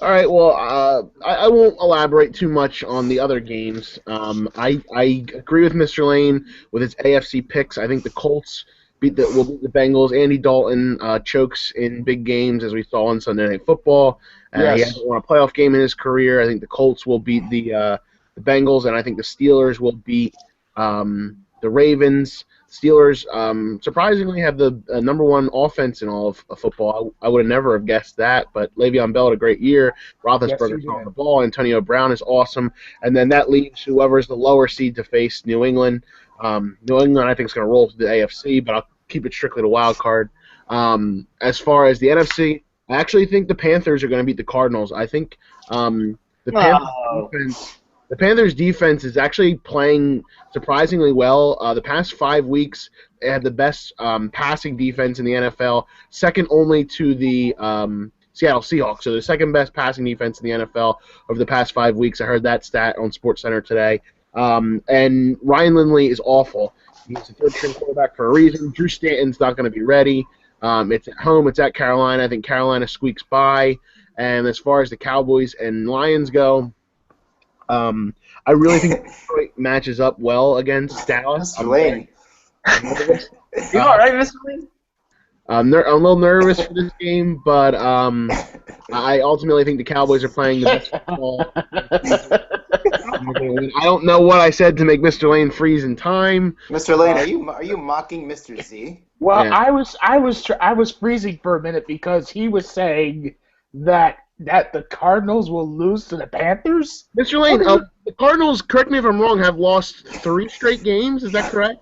All right. Well, I won't elaborate too much on the other games. I agree with Mr. Lane with his AFC picks. I think the Colts will beat the Bengals. Andy Dalton chokes in big games, as we saw on Sunday Night Football. Yes. He hasn't won a playoff game in his career. I think the Colts will beat the Bengals, and I think the Steelers will beat the Ravens. Steelers surprisingly have the number one offense in all of football. I would have never have guessed that, but Le'Veon Bell had a great year. Roethlisberger's on the ball. Antonio Brown is awesome. And then that leaves whoever's the lower seed to face New England. New England, I think, is going to roll to the AFC, but I'll keep it strictly to wild card. As far as the NFC, I actually think the Panthers are going to beat the Cardinals. I think the Panthers defense The Panthers' defense is actually playing surprisingly well. The past 5 weeks, they had the best passing defense in the NFL, second only to the Seattle Seahawks. So the second best passing defense in the NFL over the past 5 weeks. I heard that stat on SportsCenter today. And Ryan Lindley is awful. He's a third-string quarterback for a reason. Drew Stanton's not going to be ready. It's at home. It's at Carolina. I think Carolina squeaks by. And as far as the Cowboys and Lions go, I really think Detroit matches up well against Dallas. Mr. Lane. You all right, Mr. Lane? I'm a little nervous for this game, but I ultimately think the Cowboys are playing the best football. I don't know what I said to make Mr. Lane freeze in time. Mr. Lane, are you mocking Mr. Z? Well, Yeah. I was freezing for a minute because he was saying that the Cardinals will lose to the Panthers. Mr. Lane, the Cardinals, correct me if I'm wrong, have lost 3 straight games. Is that correct?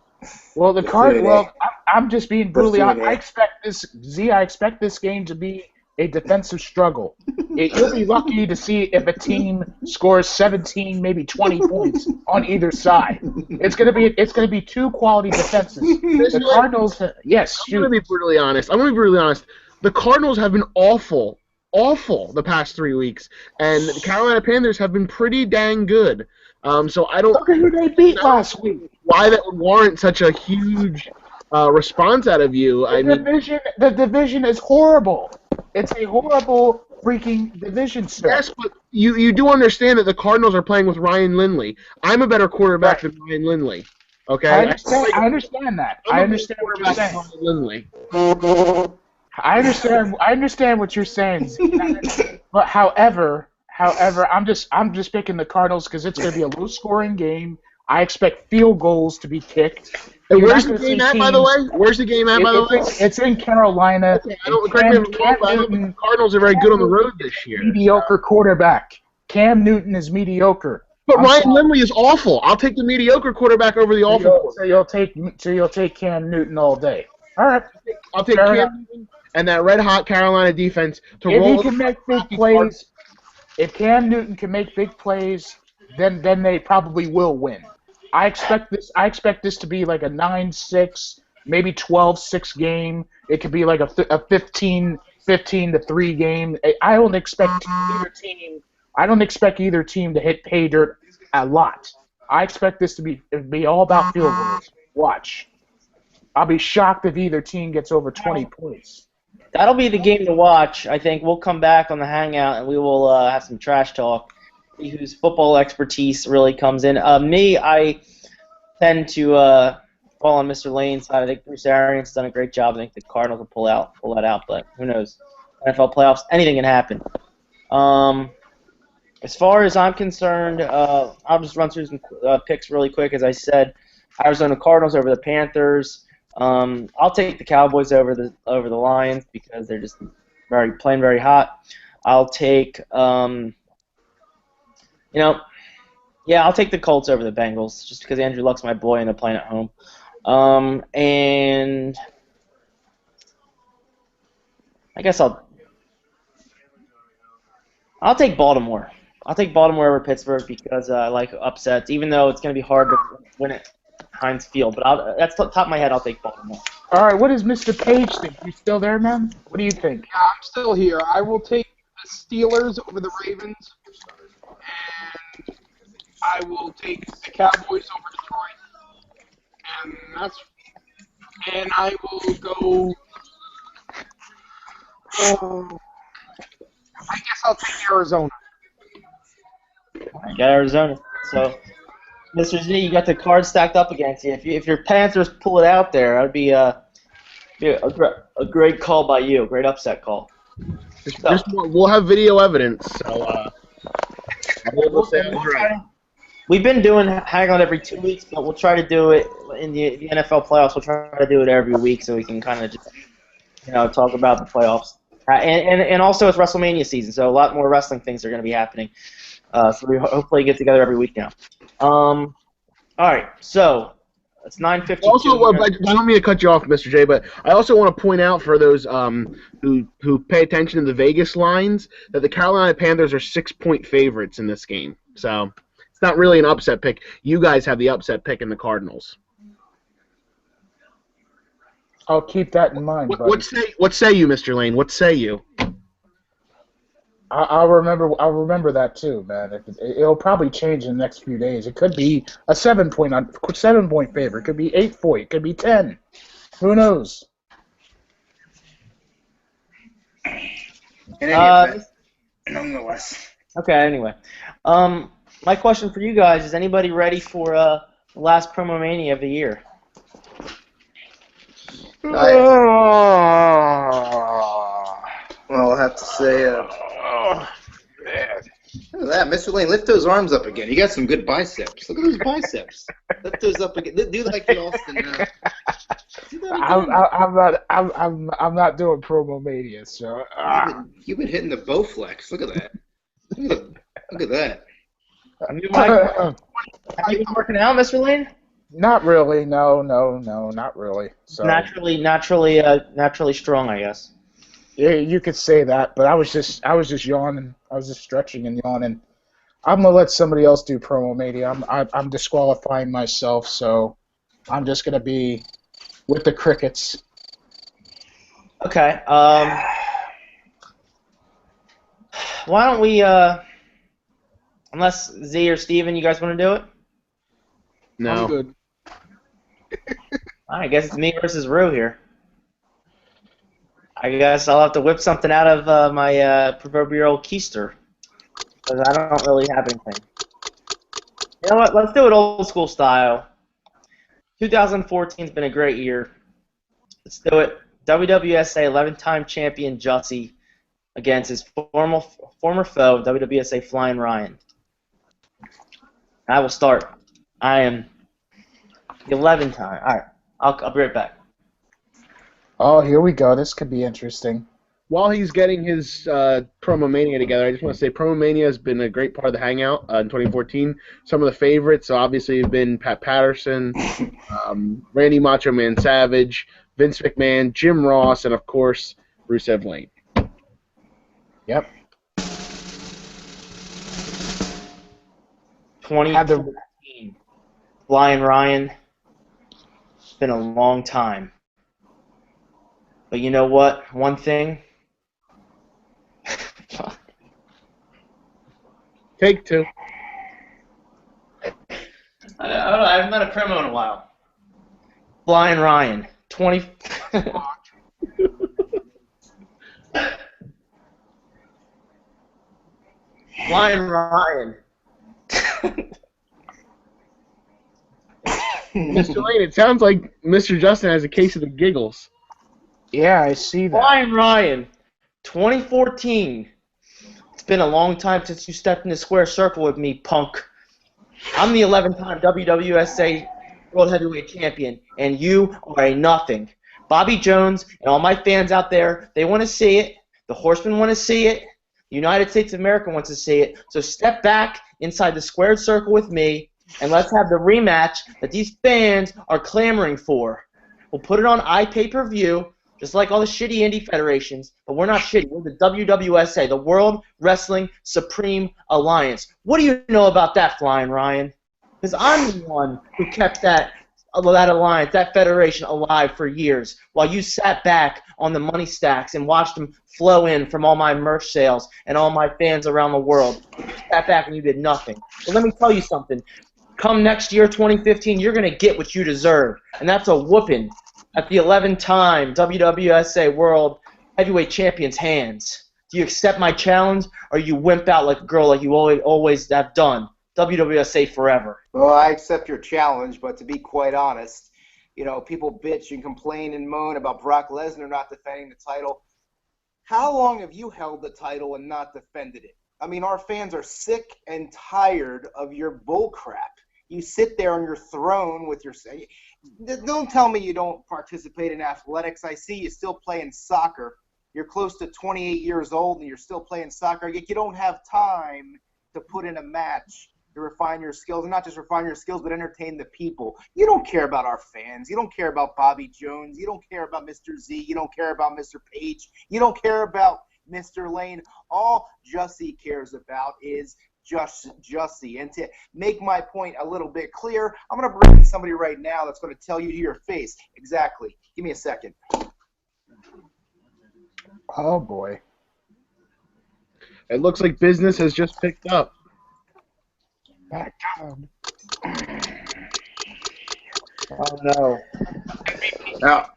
Well, the Cardinals. Well, I'm just being brutally honest. it. I expect this game to be a defensive struggle. You'll be lucky to see if a team scores 17, maybe 20 points on either side. It's gonna be 2 quality defenses. The Cardinals. Yes, I'm going to be brutally honest. The Cardinals have been awful the past 3 weeks, and the Carolina Panthers have been pretty dang good. So I don't Look at who they beat last week. why that would warrant such a huge response out of you. The division is horrible. It's a horrible freaking division, sir. Yes, but you do understand that the Cardinals are playing with Ryan Lindley. I'm a better quarterback than Ryan Lindley. Okay, I understand that. I understand what you're saying. Ryan Lindley. I understand what you're saying. But however, I'm just picking the Cardinals because it's going to be a low-scoring game. I expect field goals to be kicked. And where's the game at, by the way? Where's the game at, by the way? It's in Carolina. Okay, I don't correct me if I'm wrong, but I don't think the Cardinals are very good on the road this year. Mediocre quarterback. Cam Newton is mediocre. But Ryan Lindley is awful. I'll take the mediocre quarterback over the awful. So you'll take Cam Newton all day. All right. I'll take Cam Newton and that red-hot Carolina defense to roll. If he can make big plays, if Cam Newton can make big plays, then they probably will win. I expect this to be like a 9-6, maybe 12-6 game. It could be like a 15-3 game. I don't expect either team to hit pay dirt a lot. I expect this to be all about field goals. Watch. I'll be shocked if either team gets over 20 points. That'll be the game to watch. I think we'll come back on the Hangout and we will have some trash talk. See whose football expertise really comes in. I tend to fall on Mr. Lane's side. I think Bruce Arians done a great job. I think the Cardinals will pull that out, but who knows? NFL playoffs, anything can happen. As far as I'm concerned, I'll just run through some picks really quick. As I said, Arizona Cardinals over the Panthers. I'll take the Cowboys over the Lions because they're just playing very hot. I'll take I'll take the Colts over the Bengals just because Andrew Luck's my boy and they're playing at home. And I guess I'll take Baltimore. I'll take Baltimore over Pittsburgh because I like upsets, even though it's going to be hard to win at Heinz Field. But that's the top of my head. I'll take Baltimore. All right, what does Mr. Page think? You still there, man? What do you think? Yeah, I'm still here. I will take the Steelers over the Ravens, and I will take the Cowboys over Detroit, and I will go. I guess I'll take Arizona. I got Arizona. So, Mr. Z, you got the cards stacked up against you. If your Panthers pull it out there, that'd be a great call by you, a great upset call. We'll have video evidence, so we'll say it was right. We've been doing Hangout every 2 weeks, but we'll try to do it in the NFL playoffs. We'll try to do it every week so we can kind of just talk about the playoffs. And also it's WrestleMania season, so a lot more wrestling things are going to be happening. So we hopefully get together every week now. All right, so it's 9:52. Also, I don't mean to cut you off, Mr. J, but I also want to point out for those who pay attention to the Vegas lines that the Carolina Panthers are 6-point favorites in this game. So It's not really an upset pick. You guys have the upset pick in the Cardinals. I'll keep that in mind, buddy. What say you, Mr. Lane? What say you? I'll remember that too, man. It'll probably change in the next few days. It could be a 7-point favor. It could be 8-point. It could be 10. Who knows? Nonetheless. Okay. Anyway, my question for you guys is: anybody ready for the last Promo Mania of the year? Well, I'll have to say, man. Look at that, Mr. Lane. Lift those arms up again. You got some good biceps. Look at those biceps. Lift those up again. Do like the Austin. Do that again. I'm not doing Promo Mania, so. You've been hitting the Bowflex. Look at that. Look at that. Have you been working out, Mr. Lane? Not really. No, not really. So. Naturally strong, I guess. Yeah, you could say that, but I was just yawning. I was just stretching and yawning. I'm gonna let somebody else do Promo Mania. I'm disqualifying myself, so I'm just gonna be with the crickets. Okay. Why don't we? Unless Z or Steven, you guys want to do it? No. I'm good. I guess it's me versus Rue here. I guess I'll have to whip something out of my proverbial keister, because I don't really have anything. You know what? Let's do it old school style. 2014's been a great year. Let's do it. WWSA 11-time champion Jussie against his former foe, WWSA Flying Ryan. I will start. I am the 11-time. All right. I'll be right back. Oh, here we go. This could be interesting. While he's getting his Promo Mania together, I just want to say Promo Mania has been a great part of the Hangout in 2014. Some of the favorites obviously have been Pat Patterson, Randy Macho Man Savage, Vince McMahon, Jim Ross, and of course Rusev Lane. Yep. 2014. Flying Ryan. It's been a long time. But you know what? One thing. Take two. I haven't done a promo in a while. Flying Ryan. 20. Flying Ryan. Mr. Lane, it sounds like Mr. Justin has a case of the giggles. Yeah, I see that. Flying Ryan. 2014. It's been a long time since you stepped in the square circle with me, punk. I'm the 11-time WWSA World Heavyweight Champion, and you are a nothing. Bobby Jones and all my fans out there, they want to see it. The Horsemen want to see it. The United States of America wants to see it. So step back inside the squared circle with me, and let's have the rematch that these fans are clamoring for. We'll put it on iPay-per-view, just like all the shitty indie federations, but we're not shitty. We're the WWSA, the World Wrestling Supreme Alliance. What do you know about that, Flying Ryan? Because I'm the one who kept that alliance, that federation alive for years, while you sat back on the money stacks and watched them flow in from all my merch sales and all my fans around the world. You sat back and you did nothing. But let me tell you something. Come next year, 2015, you're going to get what you deserve, and that's a whooping at the 11-time WWSA World Heavyweight Champion's hands. Do you accept my challenge, or you wimp out like a girl like you always have done? WWSA forever. Well, I accept your challenge, but to be quite honest, you know, people bitch and complain and moan about Brock Lesnar not defending the title. How long have you held the title and not defended it? I mean, our fans are sick and tired of your bullcrap. You sit there on your throne with your... Don't tell me you don't participate in athletics. I see you still playing soccer. You're close to 28 years old and you're still playing soccer. Yet you don't have time to put in a match to refine your skills. And not just refine your skills, but entertain the people. You don't care about our fans. You don't care about Bobby Jones. You don't care about Mr. Z. You don't care about Mr. Page. You don't care about Mr. Lane. All Jussie cares about is Jussie. And to make my point a little bit clear, I'm going to bring in somebody right now that's going to tell you to your face exactly. Give me a second. Oh boy. It looks like business has just picked up. Back down. Oh no. Now,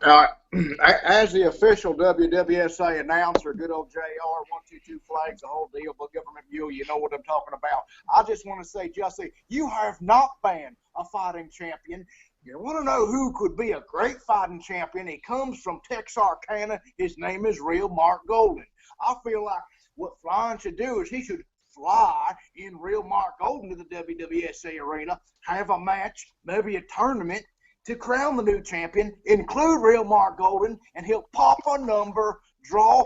as the official WWSA announcer, good old JR, 122 flags, the whole deal, but government mule, you know what I'm talking about. I just want to say, Jussie, you have not been a fighting champion. You want to know who could be a great fighting champion? He comes from Texarkana. His name is Real Mark Golden. I feel like what Flying should do is he should fly in Real Mark Golden to the WWSA arena, have a match, maybe a tournament, to crown the new champion, include Real Mark Golden, and he'll pop a number, draw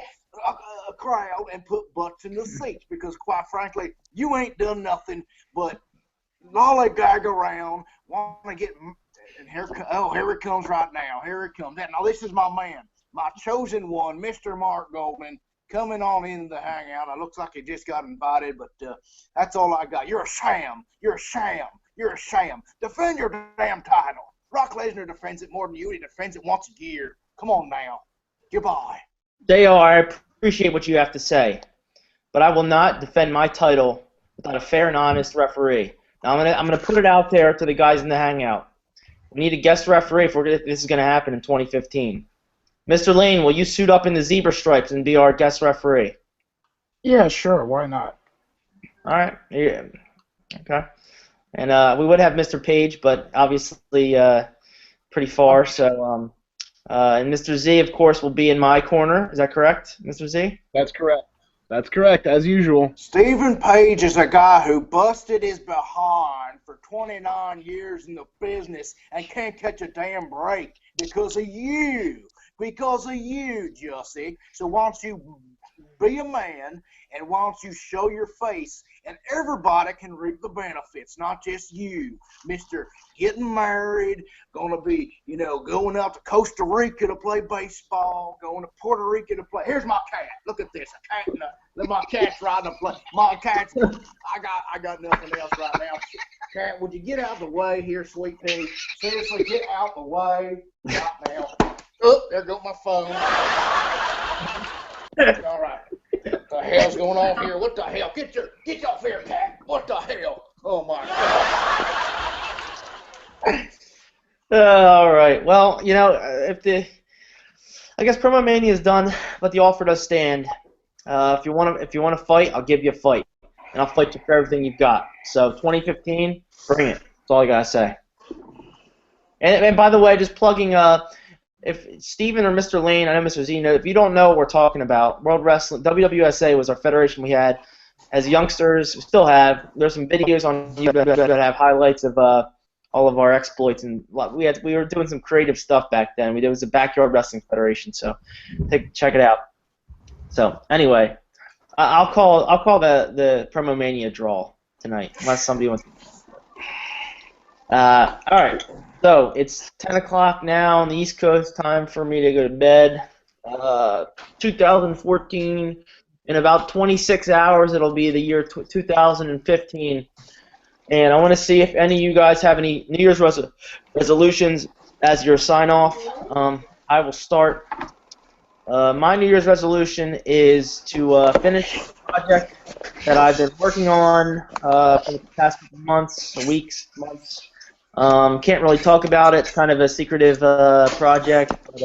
a crowd, and put butts in the seats. Because, quite frankly, you ain't done nothing but lollygag around, want to get. And here it comes right now. Here it comes. Now, this is my man, my chosen one, Mr. Mark Goldman, coming on into the Hangout. It looks like he just got invited, but that's all I got. You're a sham. You're a sham. You're a sham. Defend your damn title. Brock Lesnar defends it more than you. He defends it once a year. Come on now. Goodbye. JR, I appreciate what you have to say, but I will not defend my title without a fair and honest referee. Now I'm gonna put it out there to the guys in the Hangout. We need a guest referee if this is gonna happen in 2015. Mr. Lane, will you suit up in the zebra stripes and be our guest referee? Yeah, sure. Why not? All right. Yeah. Okay. And we would have Mr. Page, but obviously pretty far. So, and Mr. Z, of course, will be in my corner. Is that correct, Mr. Z? That's correct. That's correct, as usual. Stephen Page is a guy who busted his behind for 29 years in the business and can't catch a damn break because of you. Because of you, Jussie. So why don't you be a man and why don't you show your face and everybody can reap the benefits, not just you. Mr. Getting married, going to be, going out to Costa Rica to play baseball, going to Puerto Rico to play. Here's my cat. Look at this. A cat. My cat's riding a plane. My cat's. I got nothing else right now. Cat, would you get out of the way here, sweet pea? Seriously, get out the way right now. Oh, there goes my phone. All right. What the hell's going on here? What the hell? Get off here, cat. What the hell? Oh my God. All right. Well, I guess Promo Mania is done, but the offer does stand. If you want to fight, I'll give you a fight, and I'll fight you for everything you've got. So 2015, bring it. That's all I gotta say. And by the way, just plugging. If Steven or Mr. Lane, I know Mr. Z, if you don't know what we're talking about, World Wrestling, WWSA was our federation we had as youngsters. We still have. There's some videos on YouTube that have highlights of all of our exploits, and we were doing some creative stuff back then. There was a backyard wrestling federation, so check it out. So anyway, I'll call the Promo Mania draw tonight, unless somebody wants. All right. So it's 10 o'clock now on the East Coast. Time for me to go to bed. 2014. In about 26 hours, it'll be the year 2015. And I want to see if any of you guys have any New Year's resolutions as your sign-off. I will start. My New Year's resolution is to finish a project that I've been working on for the past couple months, months. Can't really talk about it. It's kind of a secretive project, but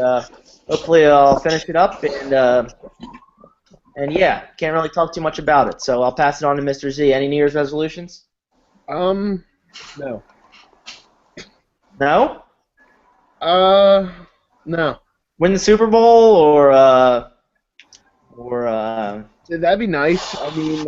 hopefully I'll finish it up. And yeah, can't really talk too much about it. So I'll pass it on to Mr. Z. Any New Year's resolutions? No. No? No. Win the Super Bowl or That'd be nice. I mean,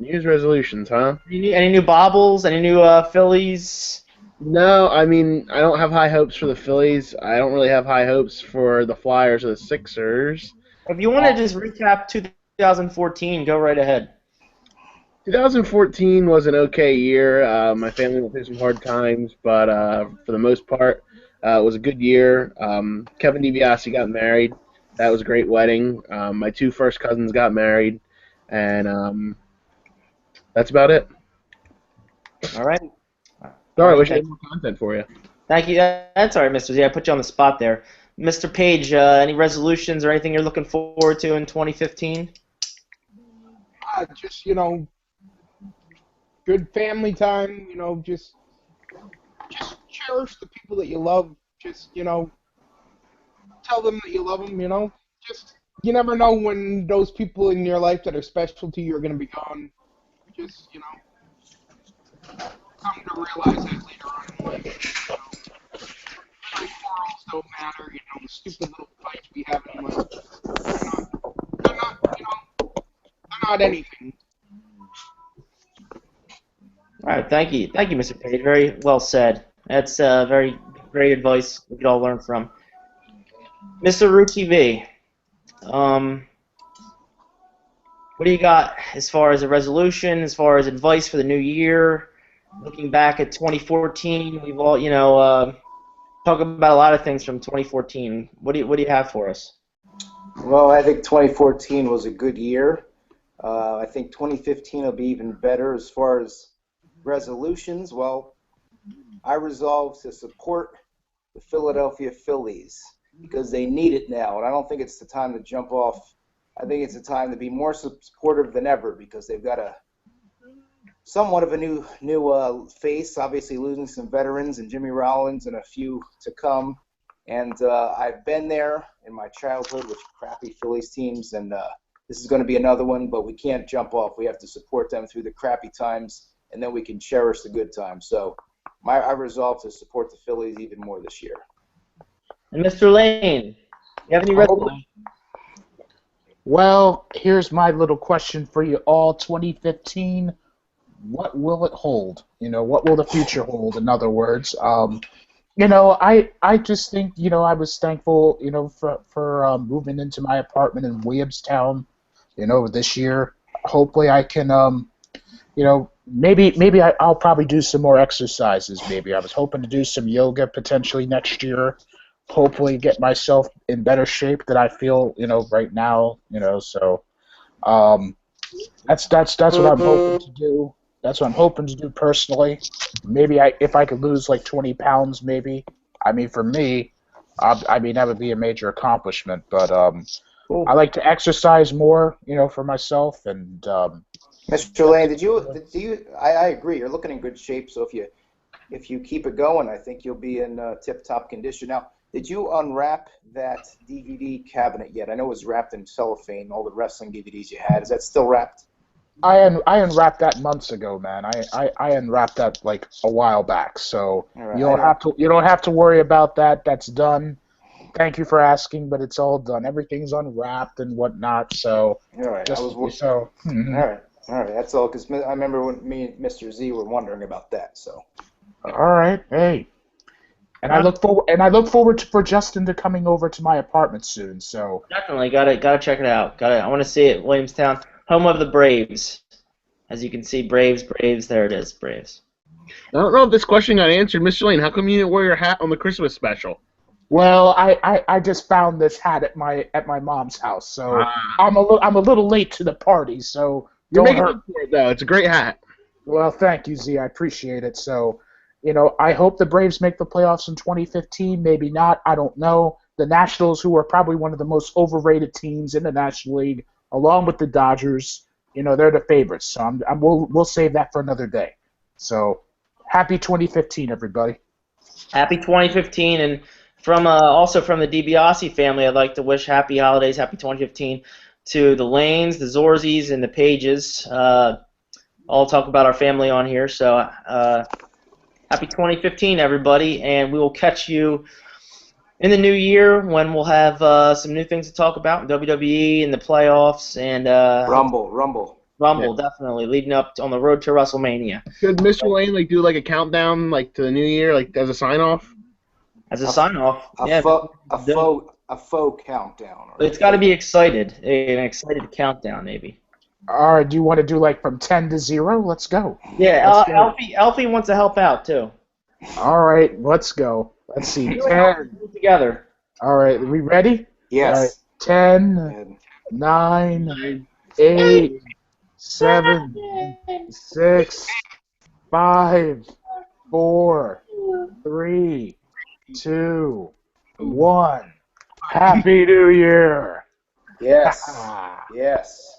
New Year's resolutions, huh? any new baubles? Any new Phillies? No, I mean, I don't have high hopes for the Phillies. I don't really have high hopes for the Flyers or the Sixers. If you want to just recap 2014, go right ahead. 2014 was an okay year. My family went through some hard times, but for the most part, it was a good year. Kevin DiBiase got married. That was a great wedding. My two first cousins got married. And that's about it. All right. Sorry, I wish I had more content for you. Thank you. That's all right, Mr. Z. I put you on the spot there. Mr. Page, any resolutions or anything you're looking forward to in 2015? Just, good family time, just cherish the people that you love. Just, tell them that you love them, Just, you never know when those people in your life that are special to you are going to be gone. Just, come to realize that later on in life. Like quarrels don't matter, the stupid little fights we have in life. They're not anything. All right, thank you, Mr. Page. Very well said. That's very great advice we could all learn from. Mr. Ruchi V, what do you got as far as a resolution, as far as advice for the new year? Looking back at 2014, we've all, talk about a lot of things from 2014. What do you have for us? Well, I think 2014 was a good year. I think 2015 will be even better as far as resolutions. Well, I resolved to support the Philadelphia Phillies because they need it now, and I don't think it's the time to jump off. I think it's the time to be more supportive than ever because they've got somewhat of a new face, obviously losing some veterans and Jimmy Rollins and a few to come. And I've been there in my childhood with crappy Phillies teams, and this is going to be another one, but we can't jump off. We have to support them through the crappy times, and then we can cherish the good times. So I resolve to support the Phillies even more this year. And Mr. Lane, you have any resolutions? Well, here's my little question for you all. 2015, what will it hold? What will the future hold, in other words? I just think, I was thankful, for moving into my apartment in Williamstown, this year. Hopefully I can, maybe I'll probably do some more exercises, maybe. I was hoping to do some yoga potentially next year. Hopefully get myself in better shape than I feel, right now, so that's what I'm hoping to do. That's what I'm hoping to do personally. Maybe if I could lose like 20 pounds, maybe. I mean, for me, that would be a major accomplishment. But Cool. I like to exercise more, for myself. And Mr. Lane, did you? I agree. You're looking in good shape. So if you keep it going, I think you'll be in tip-top condition. Now, did you unwrap that DVD cabinet yet? I know it was wrapped in cellophane. All the wrestling DVDs you had. Is that still wrapped? I unwrapped that months ago, man. I unwrapped that like a while back, so right. You don't have to worry about that. That's done. Thank you for asking, but it's all done. Everything's unwrapped and whatnot. So all right, All right. That's all. Because I remember when me and Mr. Z were wondering about that. So all right, hey, and I look forward for Justin to coming over to my apartment soon. So Definitely gotta check it out. I want to see it. Williamstown, home of the Braves. As you can see, Braves. There it is, Braves. I don't know if this question got answered, Mr. Lane. How come you didn't wear your hat on the Christmas special? Well, I just found this hat at my mom's house, so I'm a little late to the party. So You're don't making hurt. up for it, though. It's a great hat. Well, thank you, Z. I appreciate it. So, I hope the Braves make the playoffs in 2015. Maybe not. I don't know. The Nationals, who are probably one of the most overrated teams in the National League, along with the Dodgers, they're the favorites. So we'll save that for another day. So, happy 2015, everybody. Happy 2015, and also from the DiBiase family, I'd like to wish happy holidays, happy 2015 to the Lanes, the Zorzies, and the Pages. All talk about our family on here. So happy 2015, everybody, and we will catch you in the new year when we'll have some new things to talk about in WWE and the playoffs and Rumble, definitely leading up on the road to WrestleMania. Should Mr. Lane do a countdown to the new year as a sign off? As a sign off, a faux countdown. It's got to be an excited countdown, maybe. All right, do you want to do from 10 to 0? Let's go. Yeah, Alfie wants to help out too. All right, let's go. Let's see. 10. Together. All right, are we ready? Yes. All right. 10, 9, 8, 7, 6, 5, 4, 3, 2, 1. Happy New Year! Yes. Yes.